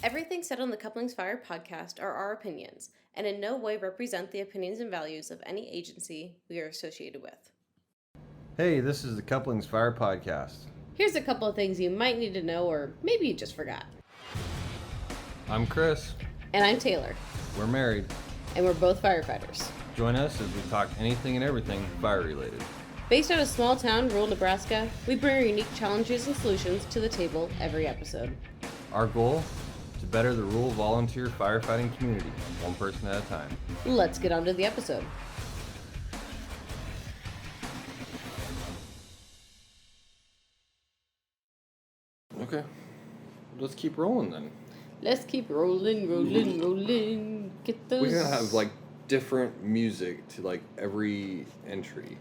Everything said on the Couplings Fire Podcast are our opinions, and in no way represent the opinions and values of any agency we are associated with. Hey, this is the Couplings Fire Podcast. Here's a couple of things you might need to know, or maybe you just forgot. I'm Chris. And I'm Taylor. We're married. And we're both firefighters. Join us as we talk anything and everything fire-related. Based out of small town, rural Nebraska, we bring our unique challenges and solutions to the table every episode. Our goal? To better the rural volunteer firefighting community, one person at a time. Let's get on to the episode. Okay. Let's keep rolling then. Let's keep rolling. Get those. We're gonna have different music to every entry.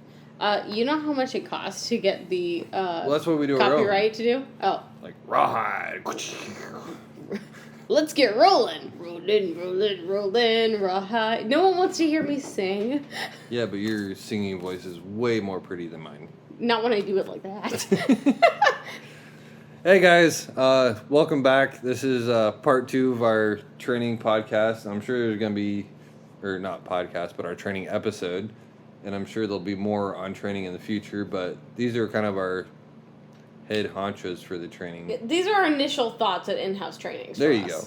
You know how much it costs to get the Well, that's what we do. copyright to do? Oh. Rawhide. Let's get rolling. Rolling, rawhide. No one wants to hear me sing. Yeah, but your singing voice is way more pretty than mine. Not when I do it like that. Hey guys, welcome back. This is part 2 of our training podcast. I'm sure there's going to be, or not podcast, but our training episode. And I'm sure there'll be more on training in the future, but these are kind of our head honchos for the training. These are our initial thoughts at in-house trainings. There you go.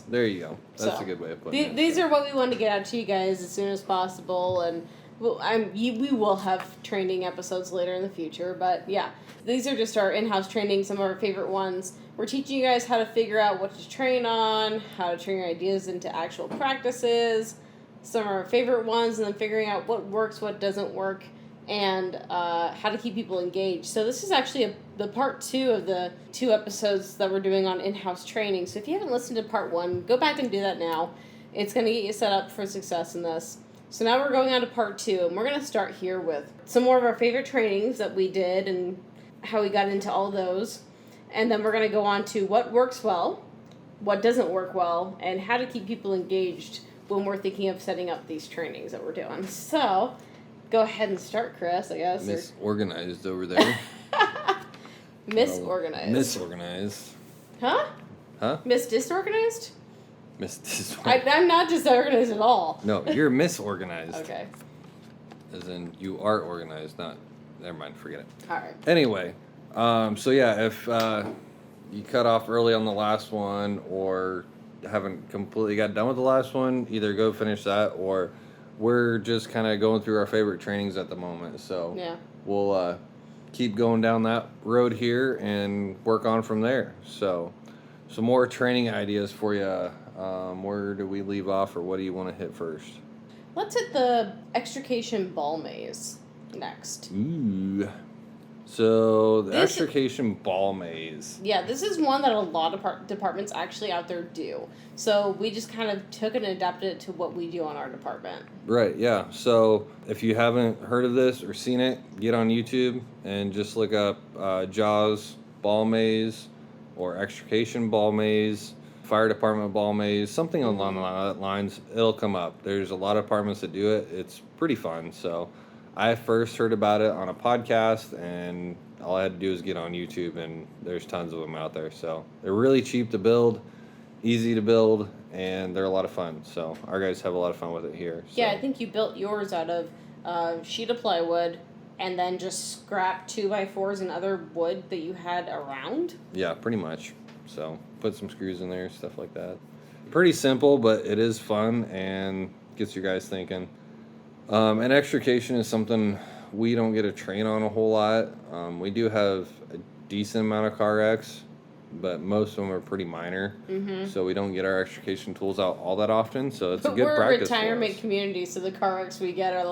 That's a good way of putting it. These are what we want to get out to you guys as soon as possible, and we will have training episodes later in the future, but yeah. These are just our in-house training, some of our favorite ones. We're teaching you guys how to figure out what to train on, how to turn your ideas into actual practices, some of our favorite ones, and then figuring out what works, what doesn't work, and how to keep people engaged. So this is actually the part 2 of the 2 episodes that we're doing on in-house training. So if you haven't listened to part 1, go back and do that now. It's going to get you set up for success in this. So now we're going on to part 2, and we're going to start here with some more of our favorite trainings that we did and how we got into all those. And then we're going to go on to what works well, what doesn't work well, and how to keep people engaged when we're thinking of setting up these trainings that we're doing. So, go ahead and start, Chris, I guess. Misorganized over there. Misorganized. Misorganized. Huh? Disorganized? Disorganized. I'm not disorganized at all. No, you're misorganized. Okay. As in, you are organized, not... Never mind, forget it. All right. Anyway, so yeah, if you cut off early on the last one or haven't completely got done with the last one, either go finish that or we're just kind of going through our favorite trainings at the moment. So yeah, we'll keep going down that road here and work on from there. So some more training ideas for you. Where do we leave off, or what do you want to hit first? Let's hit the Extrication ball maze next. Ooh. So, the Extrication ball maze. Yeah, this is one that a lot of departments actually out there do. So, we just kind of took it and adapted it to what we do on our department. Right, yeah. So, if you haven't heard of this or seen it, get on YouTube and just look up Jaws ball maze or Extrication ball maze, fire department ball maze, something along those lines. It'll come up. There's a lot of departments that do it. It's pretty fun, so... I first heard about it on a podcast, and all I had to do was get on YouTube, and there's tons of them out there. So they're really cheap to build, easy to build, and they're a lot of fun. So our guys have a lot of fun with it here. So. Yeah, I think you built yours out of a sheet of plywood and then just scrapped 2x4s and other wood that you had around? Yeah, pretty much. So put some screws in there, stuff like that. Pretty simple, but it is fun and gets your guys thinking. And extrication is something we don't get to train on a whole lot. We do have a decent amount of car wrecks, but most of them are pretty minor. Mm-hmm. So we don't get our extrication tools out all that often. So it's a good practice. We're a retirement community, so the car wrecks we get are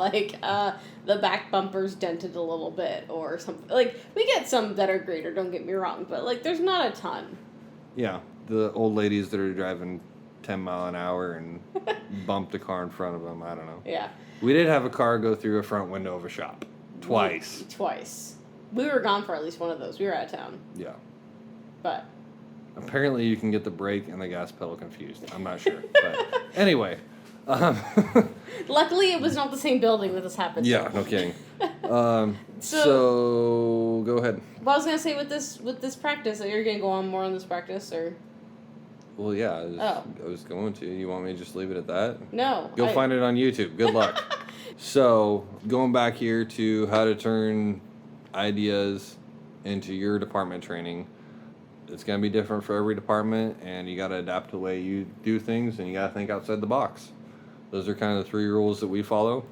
the back bumper's dented a little bit or something. We get some that are greater, don't get me wrong, but there's not a ton. Yeah, the old ladies that are driving 10 mile an hour and bumped a car in front of them. I don't know. Yeah. We did have a car go through a front window of a shop. Twice. We were gone for at least one of those. We were out of town. Yeah. But. Apparently you can get the brake and the gas pedal confused. I'm not sure. But anyway. Luckily it was not the same building that this happened. Yeah, no kidding. So go ahead. Well, I was going to say with this practice, you're going to go on more on this practice, or? Well, yeah, I was going to. You want me to just leave it at that? No. Go find it on YouTube. Good luck. So, going back here to how to turn ideas into your department training, it's going to be different for every department, and you got to adapt the way you do things, and you got to think outside the box. Those are kind of the 3 rules that we follow.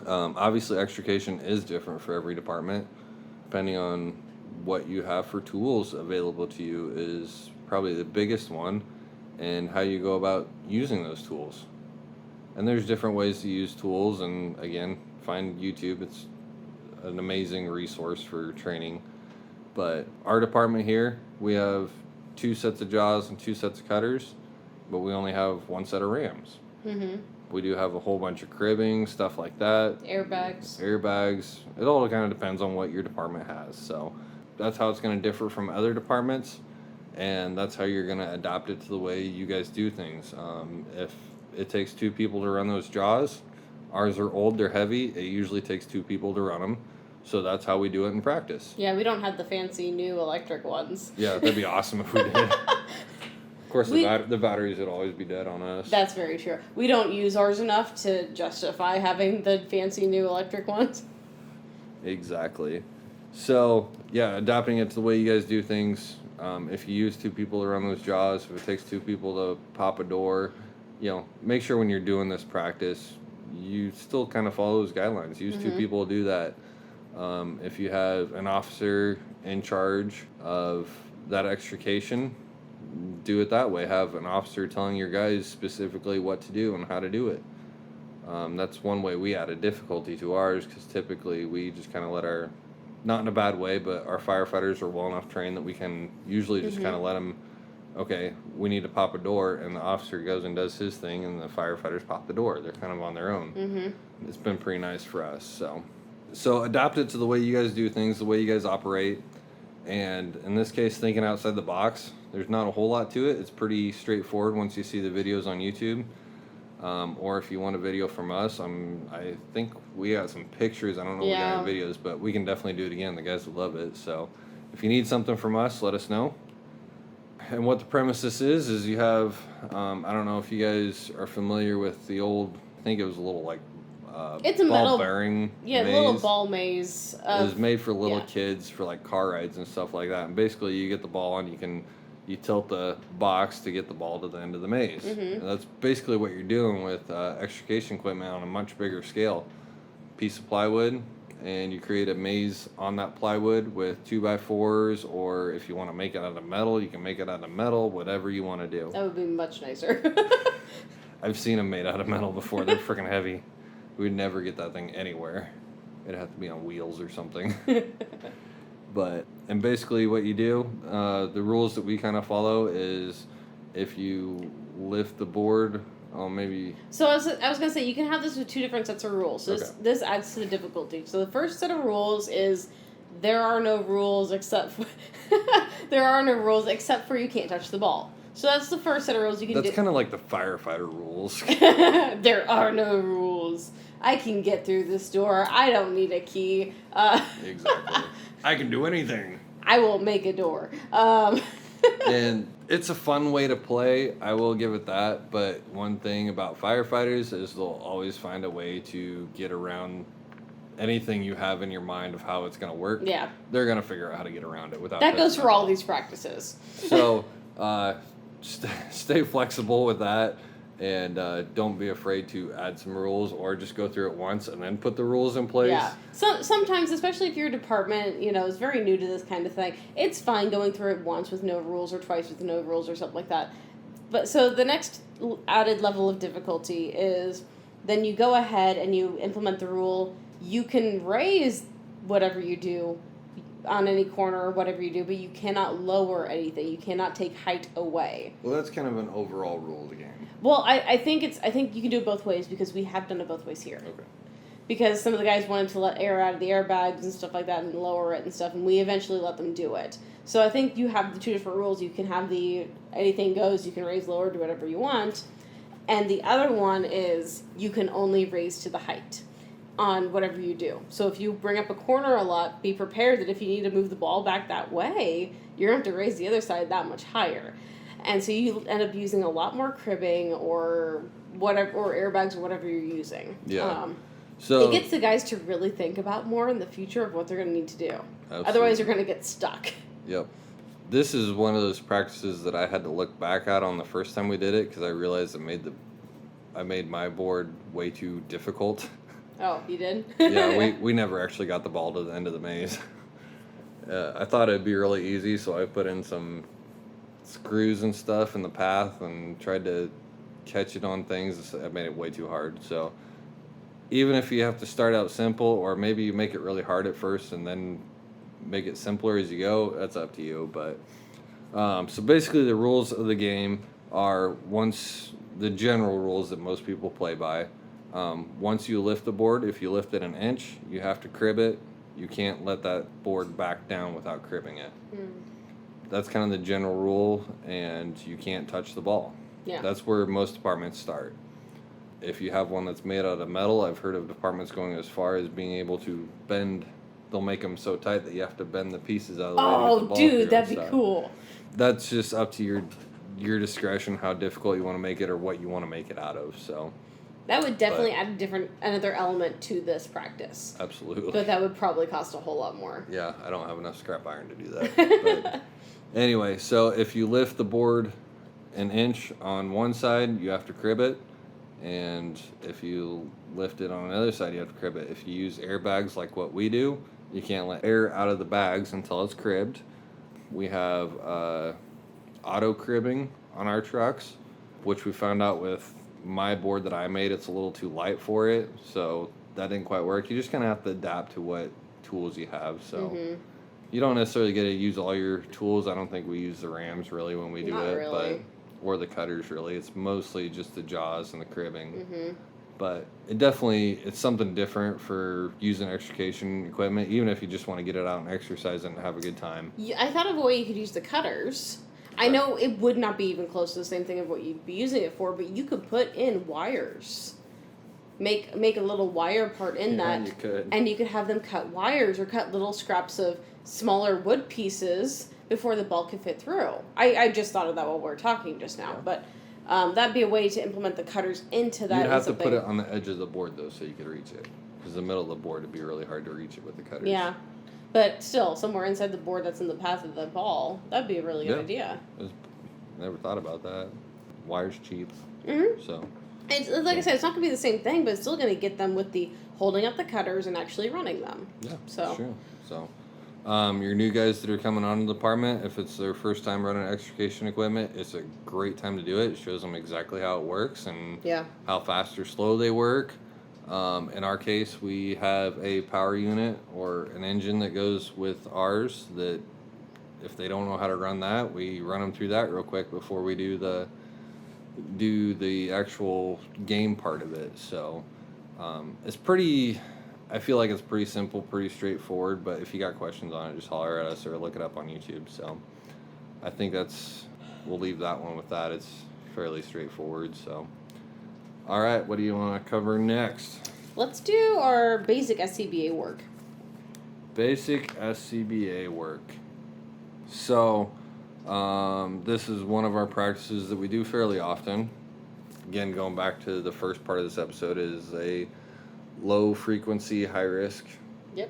Obviously, extrication is different for every department. Depending on what you have for tools available to you is probably the biggest one, and how you go about using those tools. And there's different ways to use tools, and again, find YouTube. It's an amazing resource for training. But our department here, we have 2 sets of jaws and 2 sets of cutters, but we only have 1 set of rams. Mm-hmm. We do have a whole bunch of cribbing, stuff like that. Airbags. It all kind of depends on what your department has. So that's how it's going to differ from other departments, and that's how you're going to adapt it to the way you guys do things. If it takes 2 people to run those jaws, ours are old, they're heavy. It usually takes 2 people to run them. So that's how we do it in practice. Yeah, we don't have the fancy new electric ones. Yeah, that'd be awesome if we did. Of course, the batteries would always be dead on us. That's very true. We don't use ours enough to justify having the fancy new electric ones. Exactly. So, yeah, adapting it to the way you guys do things. If you use 2 people to run those jaws, if it takes 2 people to pop a door, make sure when you're doing this practice, you still kind of follow those guidelines. Use 2 people to do that. If you have an officer in charge of that extrication, do it that way. Have an officer telling your guys specifically what to do and how to do it. That's one way we added difficulty to ours, because typically we just kind of let our, not in a bad way, but our firefighters are well enough trained that we can usually just kind of let them, okay, we need to pop a door, and the officer goes and does his thing, and the firefighters pop the door. They're kind of on their own. Mm-hmm. It's been pretty nice for us. So adapt it to the way you guys do things, the way you guys operate. And in this case, thinking outside the box, there's not a whole lot to it. It's pretty straightforward once you see the videos on YouTube. Or if you want a video from us, I think we got some pictures. I don't know if we got any videos, but we can definitely do it again. The guys would love it. So if you need something from us, let us know. And what the premise this is you have, I don't know if you guys are familiar with the old, I think it was a little like it's a ball metal bearing maze. Little ball maze. It was made for little kids for like car rides and stuff like that. And basically you get the ball and you tilt the box to get the ball to the end of the maze. Mm-hmm. And that's basically what you're doing with extrication equipment on a much bigger scale. Piece of plywood, and you create a maze on that plywood with 2x4s, or if you want to make it out of metal, you can make it out of metal, whatever you want to do. That would be much nicer. I've seen them made out of metal before. They're freaking heavy. We'd never get that thing anywhere. It'd have to be on wheels or something. And basically what you do, the rules that we kind of follow is if you lift the board, maybe... So I was going to say, you can have this with 2 different sets of rules. So this adds to the difficulty. So the first set of rules is there are no rules except for you can't touch the ball. So that's the first set of rules you can do. That's kind of like the firefighter rules. There are no rules. I can get through this door. I don't need a key. Exactly. I can do anything. I will make a door. And it's a fun way to play. I will give it that. But one thing about firefighters is they'll always find a way to get around anything you have in your mind of how it's going to work. Yeah. They're going to figure out how to get around it without. That goes for all these practices. So, stay flexible with that, and don't be afraid to add some rules, or just go through it once and then put the rules in place. Yeah. So sometimes, especially if your department, is very new to this kind of thing, it's fine going through it once with no rules or twice with no rules or something like that. But so the next added level of difficulty is then you go ahead and you implement the rule. You can raise whatever you do on any corner or whatever you do, but you cannot lower anything. You cannot take height away. Well, that's kind of an overall rule of the game. Well, I think you can do it both ways, because we have done it both ways here. Okay. Because some of the guys wanted to let air out of the airbags and stuff like that and lower it and stuff, and we eventually let them do it. So I think you have the 2 different rules. You can have the anything goes, you can raise, lower, do whatever you want. And the other one is you can only raise to the height on whatever you do. So if you bring up a corner a lot, be prepared that if you need to move the ball back that way, you're going to have to raise the other side that much higher. And so you end up using a lot more cribbing or whatever, or airbags or whatever you're using. Yeah. So it gets the guys to really think about more in the future of what they're going to need to do. Absolutely. Otherwise, you're going to get stuck. Yep. This is one of those practices that I had to look back at on the first time we did it because I realized I made my board way too difficult. Oh, you did? Yeah, we never actually got the ball to the end of the maze. I thought it'd be really easy, so I put in some screws and stuff in the path and tried to catch it on things. I made it way too hard. So even if you have to start out simple, or maybe you make it really hard at first and then make it simpler as you go, that's up to you. But so basically the rules of the game are, once the general rules that most people play by, once you lift the board, if you lift it an inch, you have to crib it. You can't let that board back down without cribbing it. That's kind of the general rule, and you can't touch the ball. Yeah. That's where most departments start. If you have one that's made out of metal, I've heard of departments going as far as being able to bend. They'll make them so tight that you have to bend the pieces out of the way to get the ball through. That'd be cool. That's just up to your discretion, how difficult you want to make it or what you want to make it out of. So that would definitely add another element to this practice. Absolutely. But that would probably cost a whole lot more. Yeah, I don't have enough scrap iron to do that. But anyway, so if you lift the board an inch on one side, you have to crib it. And if you lift it on the other side, you have to crib it. If you use airbags like what we do, you can't let air out of the bags until it's cribbed. We have auto cribbing on our trucks, which we found out with my board that I made, it's a little too light for it, so that didn't quite work. You just kind of have to adapt to what tools you have. So you don't necessarily get to use all your tools. I don't think we use the rams really when we do Not it, really. or the cutters really. It's mostly just the jaws and the cribbing. But it's something different for using extrication equipment, even if you just want to get it out and exercise and have a good time. Yeah, I thought of a way you could use the cutters. I know it would not be even close to the same thing of what you'd be using it for, but you could put in wires. Make a little wire part in that. You could. And you could have them cut wires or cut little scraps of smaller wood pieces before the ball could fit through. I just thought of that while we were talking just now. Yeah. But that'd be a way to implement the cutters into that. You'd have to put it on the edge of the board, though, so you could reach it. Because the middle of the board would be really hard to reach it with the cutters. Yeah. But still, somewhere inside the board that's in the path of the ball, that'd be a really good idea. Never thought about that. Wire's cheap. So It's like I said, it's not going to be the same thing, but it's still going to get them with the holding up the cutters and actually running them. Yeah, so. That's true. So your new guys that are coming on the department, if it's their first time running extrication equipment, it's a great time to do it. It shows them exactly how it works and how fast or slow they work. In our case, we have a power unit or an engine that goes with ours that if they don't know how to run that, we run them through that real quick before we do the actual game part of it. So I feel like it's pretty simple, pretty straightforward, but if you got questions on it, just holler at us or look it up on YouTube. So I think we'll leave that one with that. It's fairly straightforward. So all right, what do you want to cover next? Let's do our basic Xcba work. Basic Xcba work. So, this is one of our practices that we do fairly often. Again, going back to the first part of this episode, is a low frequency, high risk,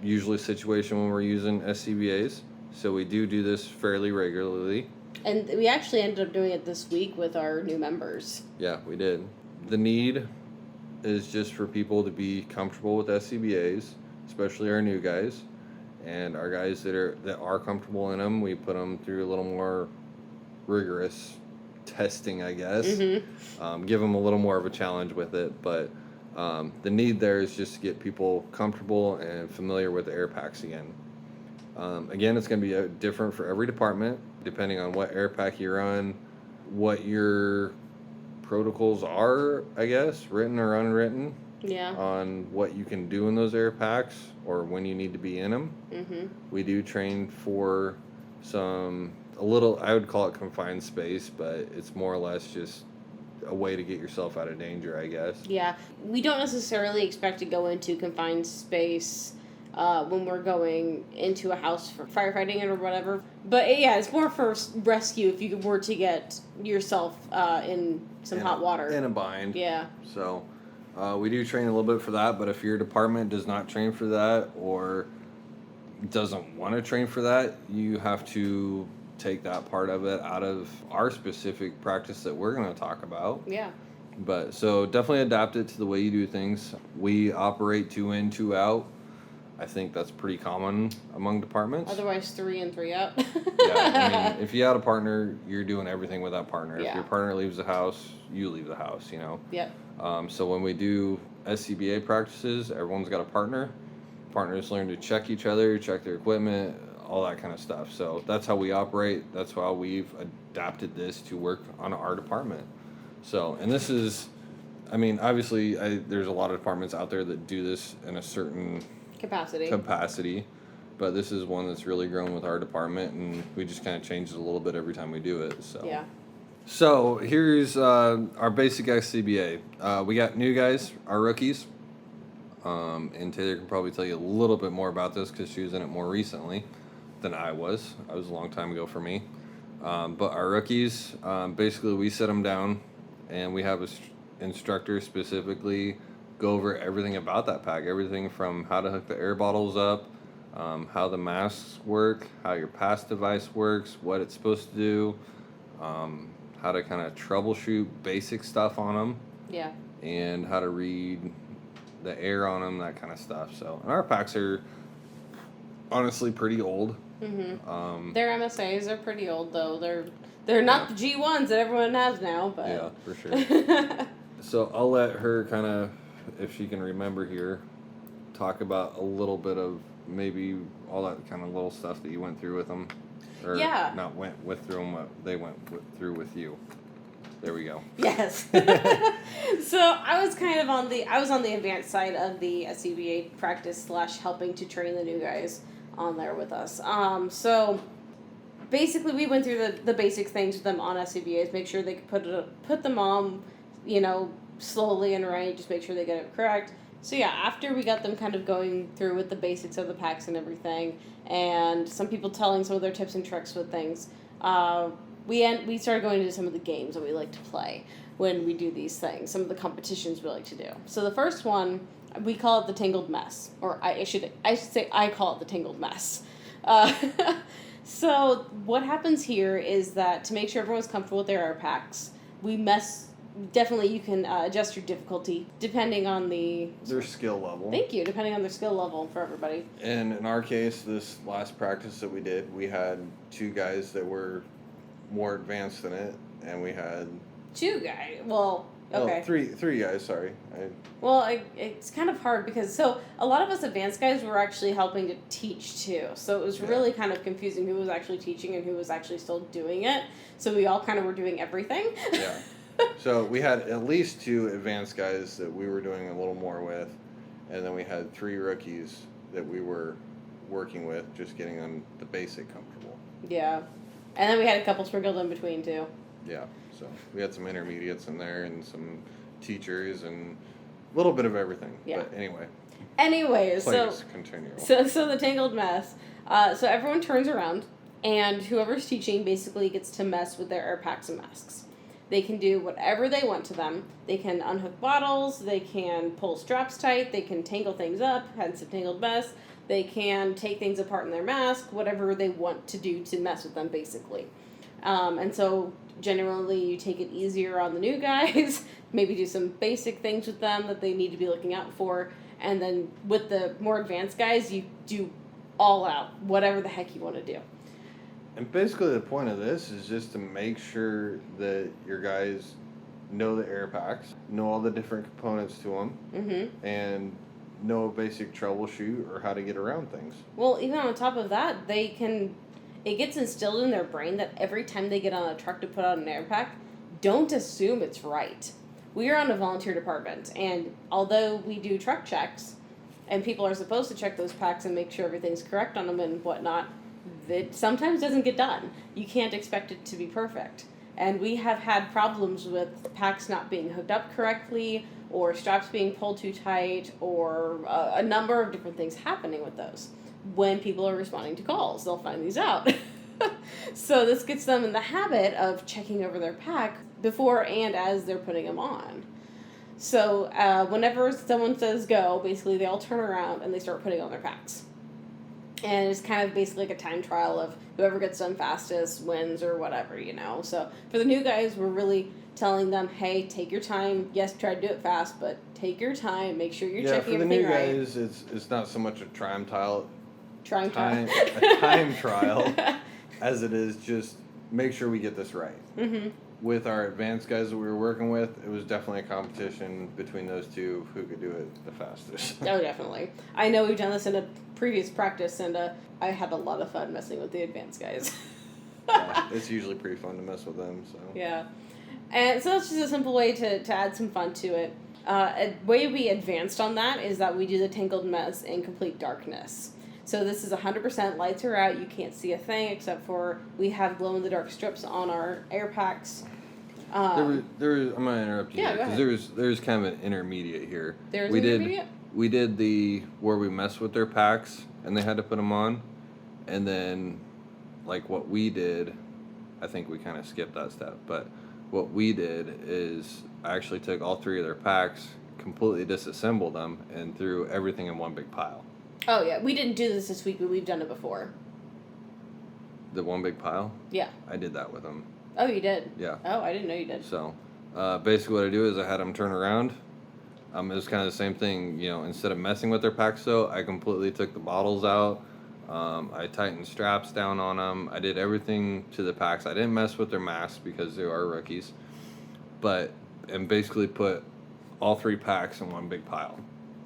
usually situation when we're using Xcbas. So we do this fairly regularly. And we actually ended up doing it this week with our new members. Yeah, we did. The need is just for people to be comfortable with Xcbas, especially our new guys. And our guys that are comfortable in them, we put them through a little more rigorous testing, I guess. Give them a little more of a challenge with it. But the need there is just to get people comfortable and familiar with the air packs again. Again, it's going to be different for every department, depending on what air pack you run, what your protocols are, I guess, written or unwritten. On what you can do in those air packs or when you need to be in them. We do train for a little, I would call it confined space, but it's more or less just a way to get yourself out of danger, I guess. Yeah, we don't necessarily expect to go into confined space when we're going into a house for firefighting or whatever. But yeah, it's more for rescue if you were to get yourself in some hot water. In a bind. Yeah. So we do train a little bit for that, but if your department does not train for that or doesn't want to train for that, you have to take that part of it out of our specific practice that we're going to talk about. Yeah. But so definitely adapt it to the way you do things. We operate 2 in, 2 out. I think that's pretty common among departments. Otherwise, 3 in, 3 out. Yeah, I mean, if you had a partner, you're doing everything with that partner. Yeah. If your partner leaves the house, you leave the house, you know? Yep. So when we do Xcba practices, everyone's got a partner. Partners learn to check each other, check their equipment, all that kind of stuff. So that's how we operate. That's how we've adapted this to work on our department. So, and this is, I mean, obviously, there's a lot of departments out there that do this in a certain capacity, but this is one that's really grown with our department, and we just kind of change it a little bit every time we do it. So yeah. So here's our basic Xcba. We got new guys, our rookies, and Taylor can probably tell you a little bit more about this because she was in it more recently than I was. I was a long time ago for me. But our rookies, basically we sit them down, and we have an instructor specifically go over everything about that pack, everything from how to hook the air bottles up, how the masks work, how your pass device works, what it's supposed to do, how to kind of troubleshoot basic stuff on them. Yeah. And how to read the air on them, that kind of stuff. So, and our packs are honestly pretty old. Mm-hmm. Their MSAs are pretty old, though. They're not the G1s that everyone has now, but yeah, for sure. So I'll let her kind of, if she can remember here, talk about a little bit of maybe all that kind of little stuff that you went through with them. Or yeah. not went with through them, what they went through with you. There we go. Yes. So I was kind of on the advanced side of the Xcba practice / helping to train the new guys on there with us. So basically we went through the basic things with them on Xcbas, make sure they could put them on, slowly and right, just make sure they get it correct. So yeah, after we got them kind of going through with the basics of the packs and everything, and some people telling some of their tips and tricks with things, we started going into some of the games that we like to play when we do these things, some of the competitions we like to do. So the first one, we call it the Tangled Mess, or I should say I call it the Tangled Mess. So what happens here is that to make sure everyone's comfortable with their air packs, definitely you can adjust your difficulty depending on their skill level. Thank you. Depending on their skill level for everybody. And in our case, this last practice that we did, we had 2 guys that were more advanced than it, and we had 2 guys. Well, okay. Three guys. Sorry. It's kind of hard because a lot of us advanced guys were actually helping to teach too. So it was really kind of confusing who was actually teaching and who was actually still doing it. So we all kind of were doing everything. Yeah. So we had at least 2 advanced guys that we were doing a little more with, and then we had 3 rookies that we were working with, just getting them the basic comfortable. Yeah. And then we had a couple sprinkled in between too. Yeah. So we had some intermediates in there and some teachers and a little bit of everything. Yeah. But anyway. Anyways, please continue. So the Tangled Mess. So everyone turns around, and whoever's teaching basically gets to mess with their air packs and masks. They can do whatever they want to them. They can unhook bottles, they can pull straps tight, they can tangle things up, hence the Tangled Mess. They can take things apart in their mask, whatever they want to do to mess with them, basically. And so generally you take it easier on the new guys, maybe do some basic things with them that they need to be looking out for, and then with the more advanced guys, you do all out, whatever the heck you want to do. And basically the point of this is just to make sure that your guys know the air packs, know all the different components to them, and know a basic troubleshoot or how to get around things. Well, even on top of that, it gets instilled in their brain that every time they get on a truck to put on an air pack, don't assume it's right. We are on a volunteer department, and although we do truck checks, and people are supposed to check those packs and make sure everything's correct on them and whatnot, it sometimes doesn't get done. You can't expect it to be perfect. And we have had problems with packs not being hooked up correctly, or straps being pulled too tight, or a number of different things happening with those. When people are responding to calls, they'll find these out. So this gets them in the habit of checking over their pack before and as they're putting them on. So whenever someone says go, basically they all turn around and they start putting on their packs. And it's kind of basically like a time trial of whoever gets done fastest wins or whatever, you know. So for the new guys, we're really telling them, hey, take your time. Yes, try to do it fast, but take your time. Make sure you're checking everything right. Yeah, for the new guys, it's not so much a time trial as it is just make sure we get this right. Mm-hmm. With our advanced guys that we were working with, it was definitely a competition between those two who could do it the fastest. Oh, definitely. I know we've done this in a previous practice, and I had a lot of fun messing with the advanced guys. Yeah, it's usually pretty fun to mess with them. So yeah. And so that's just a simple way to add some fun to it. A way we advanced on that is that we do the Tangled Mess in complete darkness. So this is 100% lights are out. You can't see a thing except for we have glow-in-the-dark strips on our air packs. there was, I'm gonna interrupt you Yeah, because there's kind of an intermediate here. There's an intermediate? We did the where we messed with their packs and they had to put them on, and then like what we did, I think we kind of skipped that step. But what we did is I actually took all three of their packs, completely disassembled them, and threw everything in one big pile. Oh, yeah. We didn't do this week, but we've done it before. The one big pile? Yeah. I did that with them. Oh, you did? Yeah. Oh, I didn't know you did. So, basically what I do is I had them turn around. It was kind of the same thing, you know, instead of messing with their packs, though, I completely took the bottles out. I tightened straps down on them. I did everything to the packs. I didn't mess with their masks because they are rookies. And basically put all three packs in one big pile.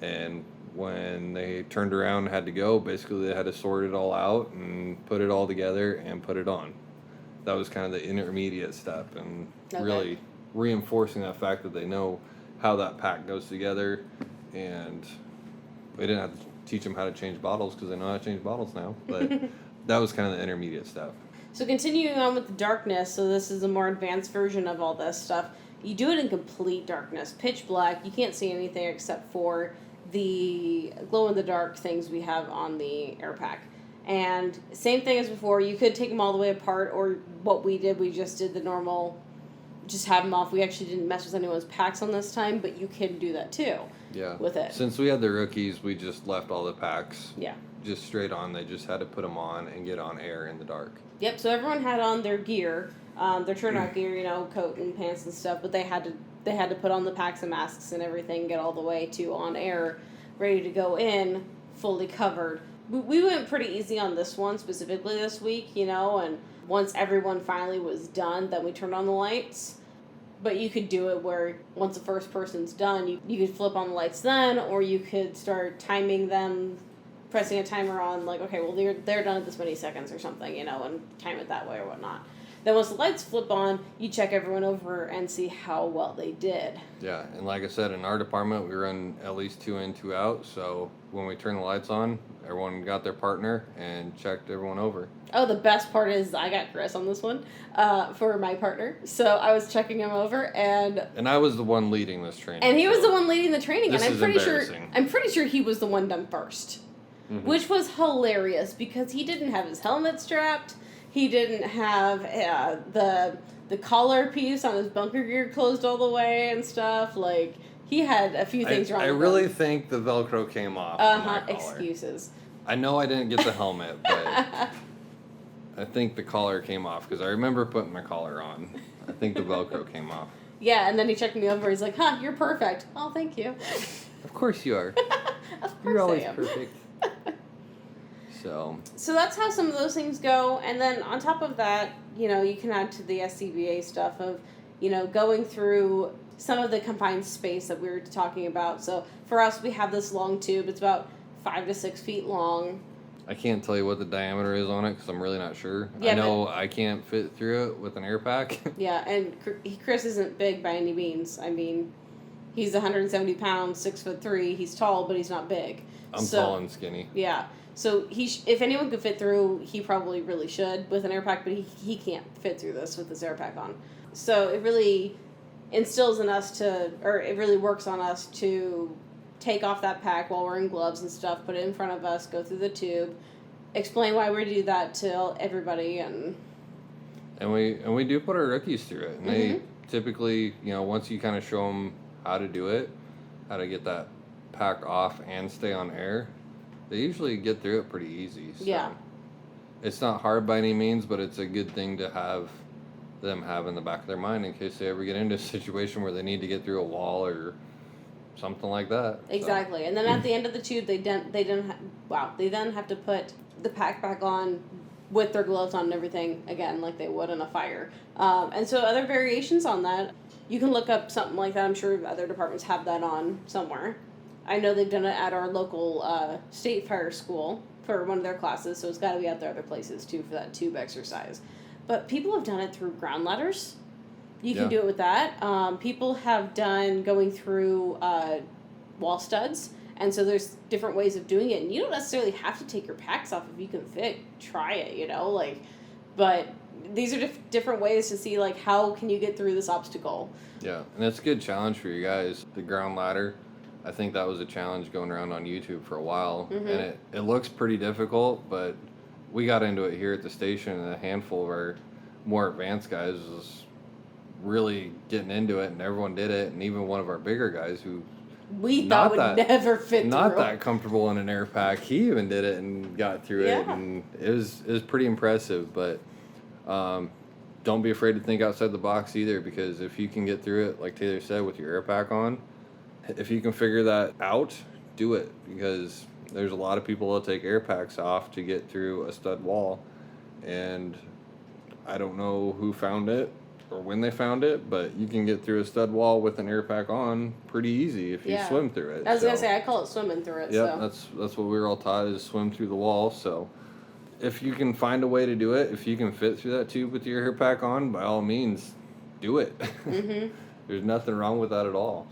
And when they turned around and had to go, basically they had to sort it all out and put it all together and put it on. That was kind of the intermediate step, and really reinforcing that fact that they know how that pack goes together. And we didn't have to teach them how to change bottles because they know how to change bottles now, but that was kind of the intermediate step. So continuing on with the darkness, so this is a more advanced version of all this stuff. You do it in complete darkness, pitch black. You can't see anything except for the glow-in-the-dark things we have on the air pack. And same thing as before, you could take them all the way apart, or what we did, we just did the normal, just have them off. We actually didn't mess with anyone's packs on this time, but you can do that too. Yeah. With it. Since we had the rookies, we just left all the packs. Yeah. Just straight on. They just had to put them on and get on air in the dark. Yep. So everyone had on their gear, their turnout gear, you know, coat and pants and stuff, but they had to put on the packs and masks and everything, get all the way to on air, ready to go in, fully covered. We went pretty easy on this one, specifically this week, you know, and once everyone finally was done, then we turned on the lights. But you could do it where once the first person's done, you could flip on the lights then, or you could start timing them, pressing a timer on, like, okay, well, they're done at this many seconds or something, you know, and time it that way or whatnot. Then once the lights flip on, you check everyone over and see how well they did. Yeah, and like I said, in our department, we run at least 2 in, 2 out. So when we turn the lights on, everyone got their partner and checked everyone over. Oh, the best part is I got Chris on this one for my partner. So I was checking him over, and I was the one leading this training. And he was the one leading the training, this and is embarrassing. I'm pretty sure he was the one done first, which was hilarious because he didn't have his helmet strapped. He didn't have the collar piece on his bunker gear closed all the way and stuff. Like, he had a few things wrong. I really think the Velcro came off. Excuses. I know I didn't get the helmet, but I think the collar came off because I remember putting my collar on. I think the Velcro came off. Yeah, and then he checked me over. He's like, "Huh, you're perfect." Oh, thank you. Of course you are. Of course You're always I am. perfect. So that's how some of those things go, and then on top of that, you know, you can add to the Xcba stuff of, you know, going through some of the confined space that we were talking about. So for us, we have this long tube. It's about 5 to 6 feet long. I can't tell you what the diameter is on it because I'm really not sure. Yeah, I know I can't fit through it with an air pack. Yeah, and Chris isn't big by any means. I mean, he's 170 pounds, 6'3". He's tall, but he's not big. I'm tall and skinny. Yeah. So if anyone could fit through, he probably really should with an air pack, but he can't fit through this with this air pack on. So instills in us or it really works on us to take off that pack while wearing gloves and stuff, put it in front of us, go through the tube, explain why we do that to everybody, and we do put our rookies through it, and they typically, once you kind of show them how to do it, how to get that pack off and stay on air, they usually get through it pretty easy. So yeah. It's not hard by any means, but it's a good thing to have them have in the back of their mind in case they ever get into a situation where they need to get through a wall or something like that. Exactly. So. And then at the end of the tube, they then have to put the pack back on with their gloves on and everything again, like they would in a fire. And so other variations on that, you can look up something like that. I'm sure other departments have that on somewhere. I know they've done it at our local state fire school for one of their classes, so it's got to be out there other places too for that tube exercise. But people have done it through ground ladders. You can do it with that. People have done going through wall studs, and so there's different ways of doing it. And you don't necessarily have to take your packs off if you can fit. Try it, But these are different ways to see, how can you get through this obstacle. Yeah, and it's a good challenge for you guys. The ground ladder, I think that was a challenge going around on YouTube for a while, and it looks pretty difficult, but we got into it here at the station, and a handful of our more advanced guys was really getting into it, and everyone did it, and even one of our bigger guys who we thought would never fit not through. that comfortable in an air pack, he even did it and got through it, and it was pretty impressive. But don't be afraid to think outside the box either, because if you can get through it, like Taylor said, with your air pack on, if you can figure that out, do it, because there's a lot of people that take air packs off to get through a stud wall, and I don't know who found it or when they found it, but you can get through a stud wall with an air pack on pretty easy if you swim through it. I was gonna say, I call it swimming through it. Yeah, that's what we were all taught, is swim through the wall. So if you can find a way to do it, if you can fit through that tube with your air pack on, by all means, do it. There's nothing wrong with that at all.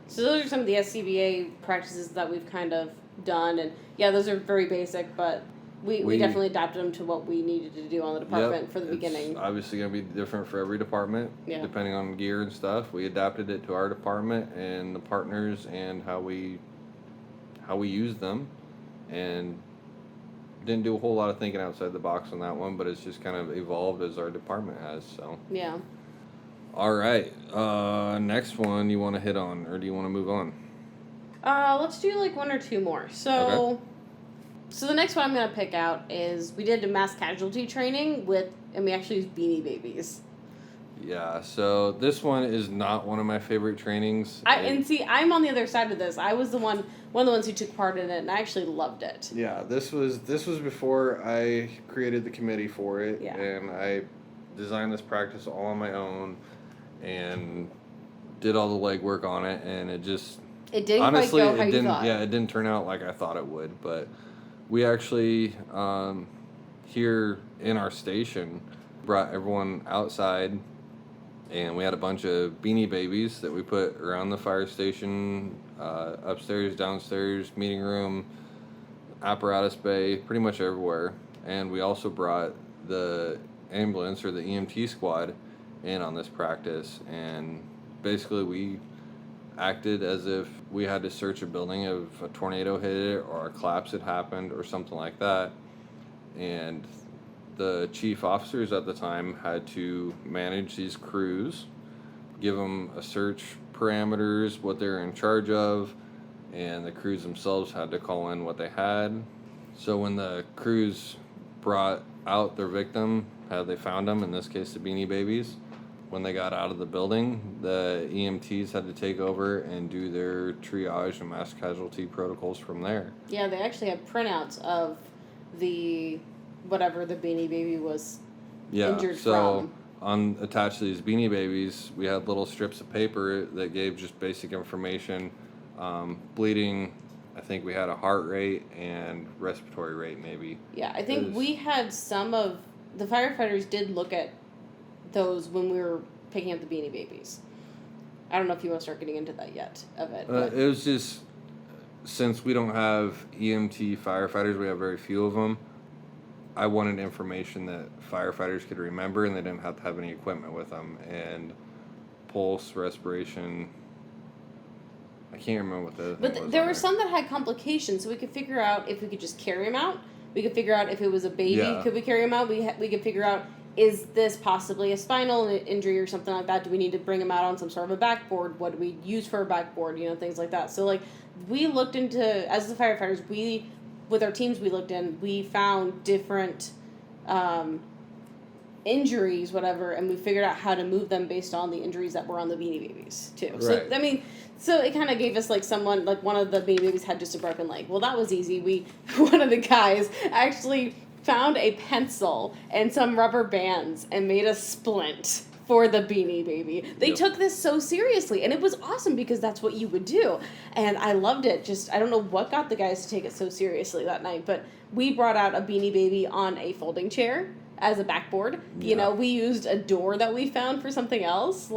So those are some of the Xcba practices that we've kind of done, and those are very basic, but we definitely adapted them to what we needed to do on the department for the beginning. It's obviously going to be different for every department, depending on gear and stuff. We adapted it to our department and the partners and how we use them, and didn't do a whole lot of thinking outside the box on that one, but it's just kind of evolved as our department has. So yeah. All right, next one you want to hit on, or do you want to move on? Let's do one or two more. So the next one I'm going to pick out is, we did a mass casualty training and we actually used Beanie Babies. Yeah, so this one is not one of my favorite trainings. I'm on the other side of this. I was one of the ones who took part in it, and I actually loved it. Yeah, this was before I created the committee for it, and I designed this practice all on my own and did all the legwork on it, and it didn't honestly quite go how you thought. It didn't turn out like I thought it would, but we actually here in our station brought everyone outside, and we had a bunch of Beanie Babies that we put around the fire station, upstairs, downstairs, meeting room, apparatus bay, pretty much everywhere. And we also brought the ambulance or the EMT squad in on this practice, and basically we acted as if we had to search a building if a tornado hit it or a collapse had happened or something like that. And the chief officers at the time had to manage these crews, give them a search parameters, what they're in charge of, and the crews themselves had to call in what they had. So when the crews brought out their victim, how they found them, in this case the Beanie Babies, when they got out of the building, the EMTs had to take over and do their triage and mass casualty protocols from there. Yeah, they actually have printouts of whatever the Beanie Baby was injured from. Attached to these Beanie Babies, we had little strips of paper that gave just basic information. Bleeding, I think we had a heart rate and respiratory rate maybe. Yeah, I think we had some of the firefighters did look at those when we were picking up the Beanie Babies. I don't know if you want to start getting into that yet of it. It was just, since we don't have EMT firefighters, we have very few of them. I wanted information that firefighters could remember, and they didn't have to have any equipment with them. And pulse, respiration. I can't remember what the. But there were some that had complications, so we could figure out if we could just carry him out. We could figure out if it was a baby. Yeah. Could we carry him out? We could figure out, is this possibly a spinal injury or something like that? Do we need to bring him out on some sort of a backboard? What do we use for a backboard? Things like that. So, like, we looked into, as the firefighters, with our teams we found different injuries, whatever, and we figured out how to move them based on the injuries that were on the Beanie Babies, too. Right. So it kind of gave us, like, one of the Beanie Babies had just a broken leg. Well, that was easy. One of the guys actually found a pencil and some rubber bands and made a splint for the Beanie Baby. They took this so seriously, and it was awesome because that's what you would do. And I loved it. I don't know what got the guys to take it so seriously that night, but we brought out a Beanie Baby on a folding chair as a backboard. We used a door that we found for something else.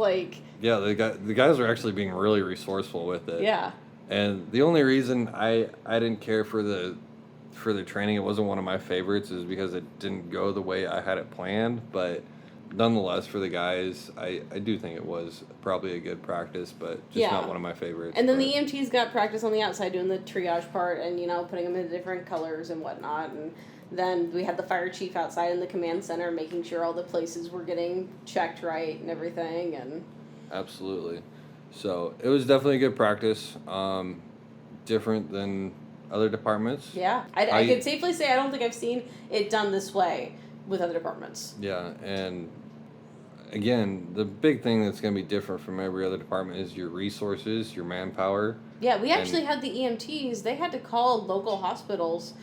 Yeah, the guys are actually being really resourceful with it. Yeah. And the only reason I didn't care for the training, it wasn't one of my favorites, is because it didn't go the way I had it planned. But nonetheless, for the guys, I do think it was probably a good practice, but just not one of my favorites. And then the EMTs got practice on the outside doing the triage part and, putting them in different colors and whatnot. And then we had the fire chief outside in the command center making sure all the places were getting checked right and everything. And absolutely. So it was definitely a good practice. Different than other departments. Yeah. I could safely say I don't think I've seen it done this way with other departments. Yeah, and again, the big thing that's going to be different from every other department is your resources, your manpower. Yeah, we actually had the EMTs, they had to call local hospitals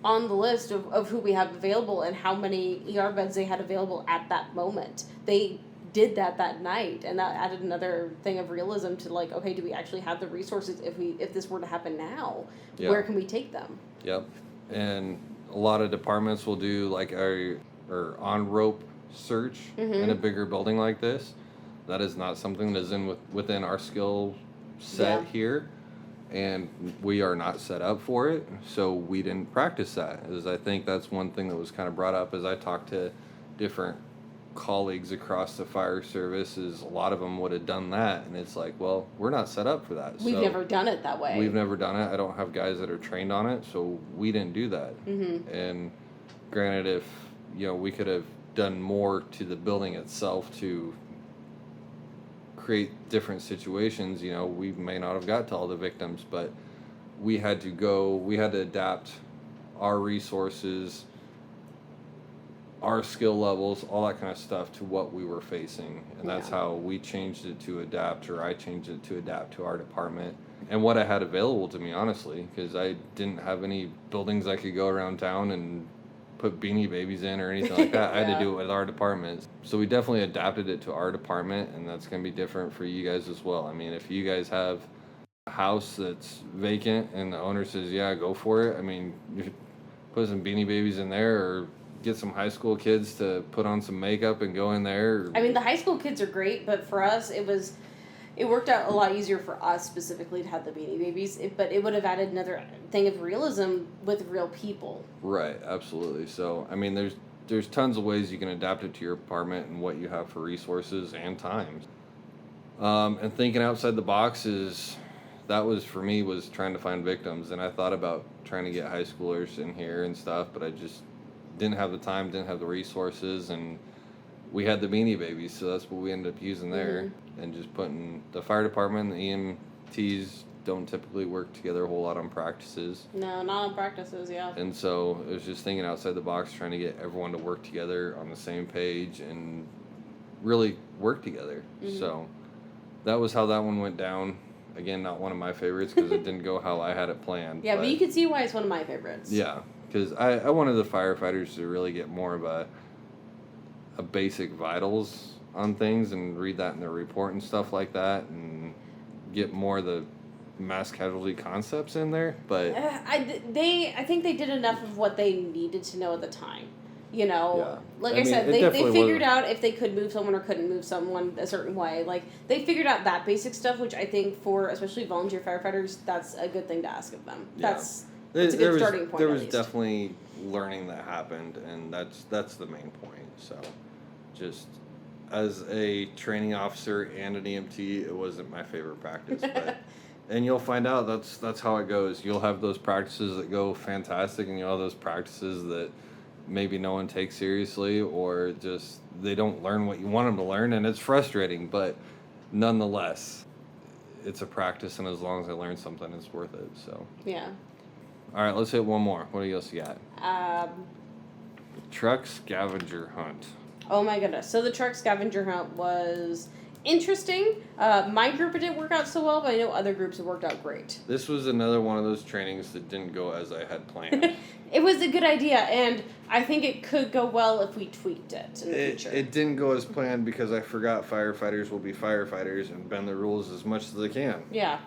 on the list of who we have available and how many ER beds they had available at that moment. They did that night, and that added another thing of realism to, like, okay, do we actually have the resources if this were to happen now? Yeah. Where can we take them? Yep. And a lot of departments will do like a on-rope search in a bigger building like this. That is not something that is within our skill set here, and we are not set up for it, so we didn't practice that. As I think that's one thing that was kind of brought up as I talked to different colleagues across the fire service, is a lot of them would have done that, and it's like, well, we're not set up for that. We've never done it that way. We've never done it. I don't have guys that are trained on it, so we didn't do that. And granted, if we could have done more to the building itself to create different situations, we may not have got to all the victims, but we had to adapt our resources, our skill levels, all that kind of stuff to what we were facing. And that's how we changed it to adapt, or I changed it to adapt to our department and what I had available to me, honestly, because I didn't have any buildings I could go around town and put Beanie Babies in or anything like that. I had to do it with our department. So we definitely adapted it to our department, and that's going to be different for you guys as well. I mean, if you guys have a house that's vacant and the owner says, yeah, go for it, I mean, you put some Beanie Babies in there, or get some high school kids to put on some makeup and go in there. I mean, the high school kids are great, but for us, it worked out a lot easier for us specifically to have the Beanie Babies, but it would have added another thing of realism with real people. Right, absolutely. So, I mean, there's tons of ways you can adapt it to your apartment and what you have for resources and time. And thinking outside the box for me, was trying to find victims. And I thought about trying to get high schoolers in here and stuff, but I just didn't have the time, didn't have the resources, and we had the Beanie Babies, so that's what we ended up using there. And just putting the fire department and the EMTs don't typically work together a whole lot on practices. No, not on practices, yeah. And so it was just thinking outside the box, trying to get everyone to work together on the same page and really work together. So that was how that one went down. Again, not one of my favorites because it didn't go how I had it planned. Yeah, but you could see why it's one of my favorites. Yeah, because I wanted the firefighters to really get more of a basic vitals on things and read that in their report and stuff like that, and get more of the mass casualty concepts in there. But I think they did enough of what they needed to know at the time. Like I said, they figured out if they could move someone or couldn't move someone a certain way. Like, they figured out that basic stuff, which I think for especially volunteer firefighters, that's a good thing to ask of them. Yeah. That's a good starting point. There was definitely learning that happened, and that's the main point. So, just as a training officer and an EMT, it wasn't my favorite practice. But, and you'll find out that's how it goes. You'll have those practices that go fantastic, and you'll have those practices that maybe no one takes seriously, or just they don't learn what you want them to learn, and it's frustrating. But nonetheless, it's a practice, and as long as I learn something, it's worth it. So Yeah. all right, let's hit one more. What else you got? Truck scavenger hunt. Oh my goodness. So the truck scavenger hunt was interesting. My group, it didn't work out so well, but I know other groups it worked out great. This was another one of those trainings that didn't go as I had planned. It was a good idea, and I think it could go well if we tweaked it in the future. It didn't go as planned because I forgot firefighters will be firefighters and bend the rules as much as they can. Yeah.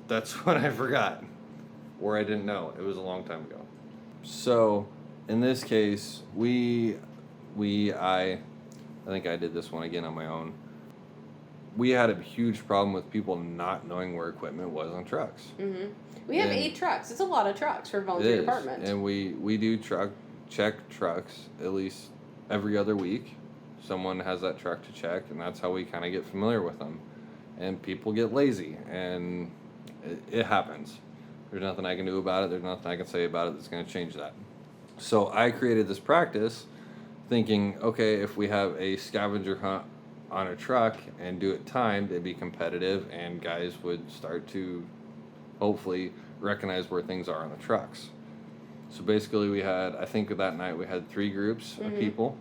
That's what I forgot. Or I didn't know. It was a long time ago. So, in this case, I think I did this one again on my own. We had a huge problem with people not knowing where equipment was on trucks. Mm-hmm. We have 8 trucks. It's a lot of trucks for a volunteer department. And we do check trucks at least every other week. Someone has that truck to check, and that's how we kind of get familiar with them. And people get lazy, and it happens. There's nothing I can do about it. There's nothing I can say about it that's going to change that. So I created this practice thinking, okay, if we have a scavenger hunt on a truck and do it timed, it'd be competitive, and guys would start to hopefully recognize where things are on the trucks. So basically I think that night we had 3 groups of people,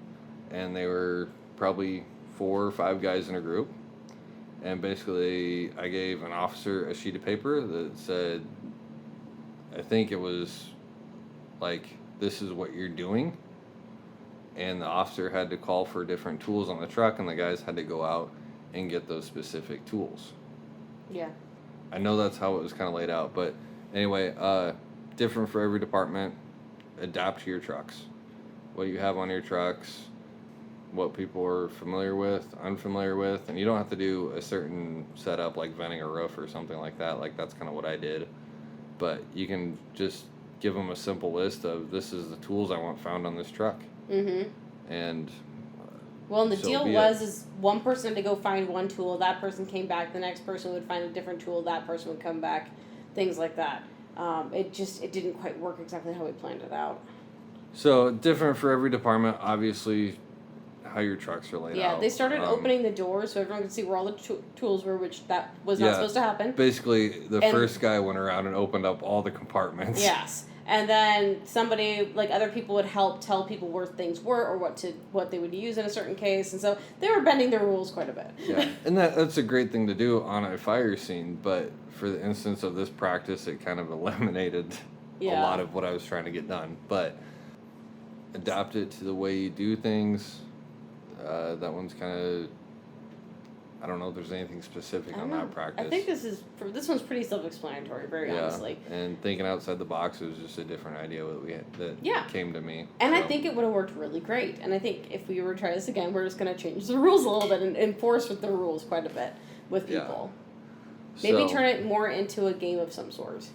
and they were probably 4 or 5 guys in a group. And basically I gave an officer a sheet of paper that said, I think it was like, this is what you're doing. And the officer had to call for different tools on the truck, and the guys had to go out and get those specific tools. Yeah. I know that's how it was kind of laid out, but anyway, different for every department. Adapt to your trucks. What you have on your trucks, what people are familiar with, unfamiliar with, and you don't have to do a certain setup like venting a roof or something like that. Like, that's kind of what I did. But you can just give them a simple list of, this is the tools I want found on this truck. Mm-hmm. And well, and the deal is one person had to go find one tool, that person came back, the next person would find a different tool, that person would come back, things like that. It didn't quite work exactly how we planned it out. So different for every department, obviously, how your trucks are laid out. Yeah, they started opening the doors so everyone could see where all the tools were, which that was not supposed to happen. Basically, the first guy went around and opened up all the compartments. Yes. And then somebody, like other people, would help tell people where things were or what they would use in a certain case. And so they were bending their rules quite a bit. Yeah, and that's a great thing to do on a fire scene. But for the instance of this practice, it kind of eliminated a lot of what I was trying to get done. But adapt it to the way you do things. That one's kind of, I don't know if there's anything specific on that practice. I think this one's pretty self-explanatory, very honestly. And thinking outside the box was just a different idea that came to me. And I think it would have worked really great. And I think if we were to try this again, we're just going to change the rules a little bit and enforce with the rules quite a bit with people. Maybe turn it more into a game of some sort.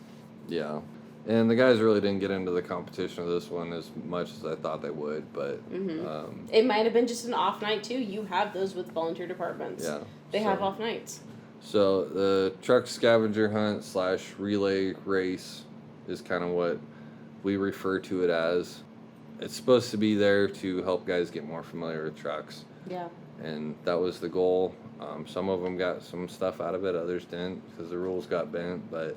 Yeah. And the guys really didn't get into the competition of this one as much as I thought they would, but... it might have been just an off night, too. You have those with volunteer departments. Yeah. They have off nights. So the truck scavenger hunt / relay race is kind of what we refer to it as. It's supposed to be there to help guys get more familiar with trucks. Yeah. And that was the goal. Some of them got some stuff out of it, others didn't because the rules got bent, but...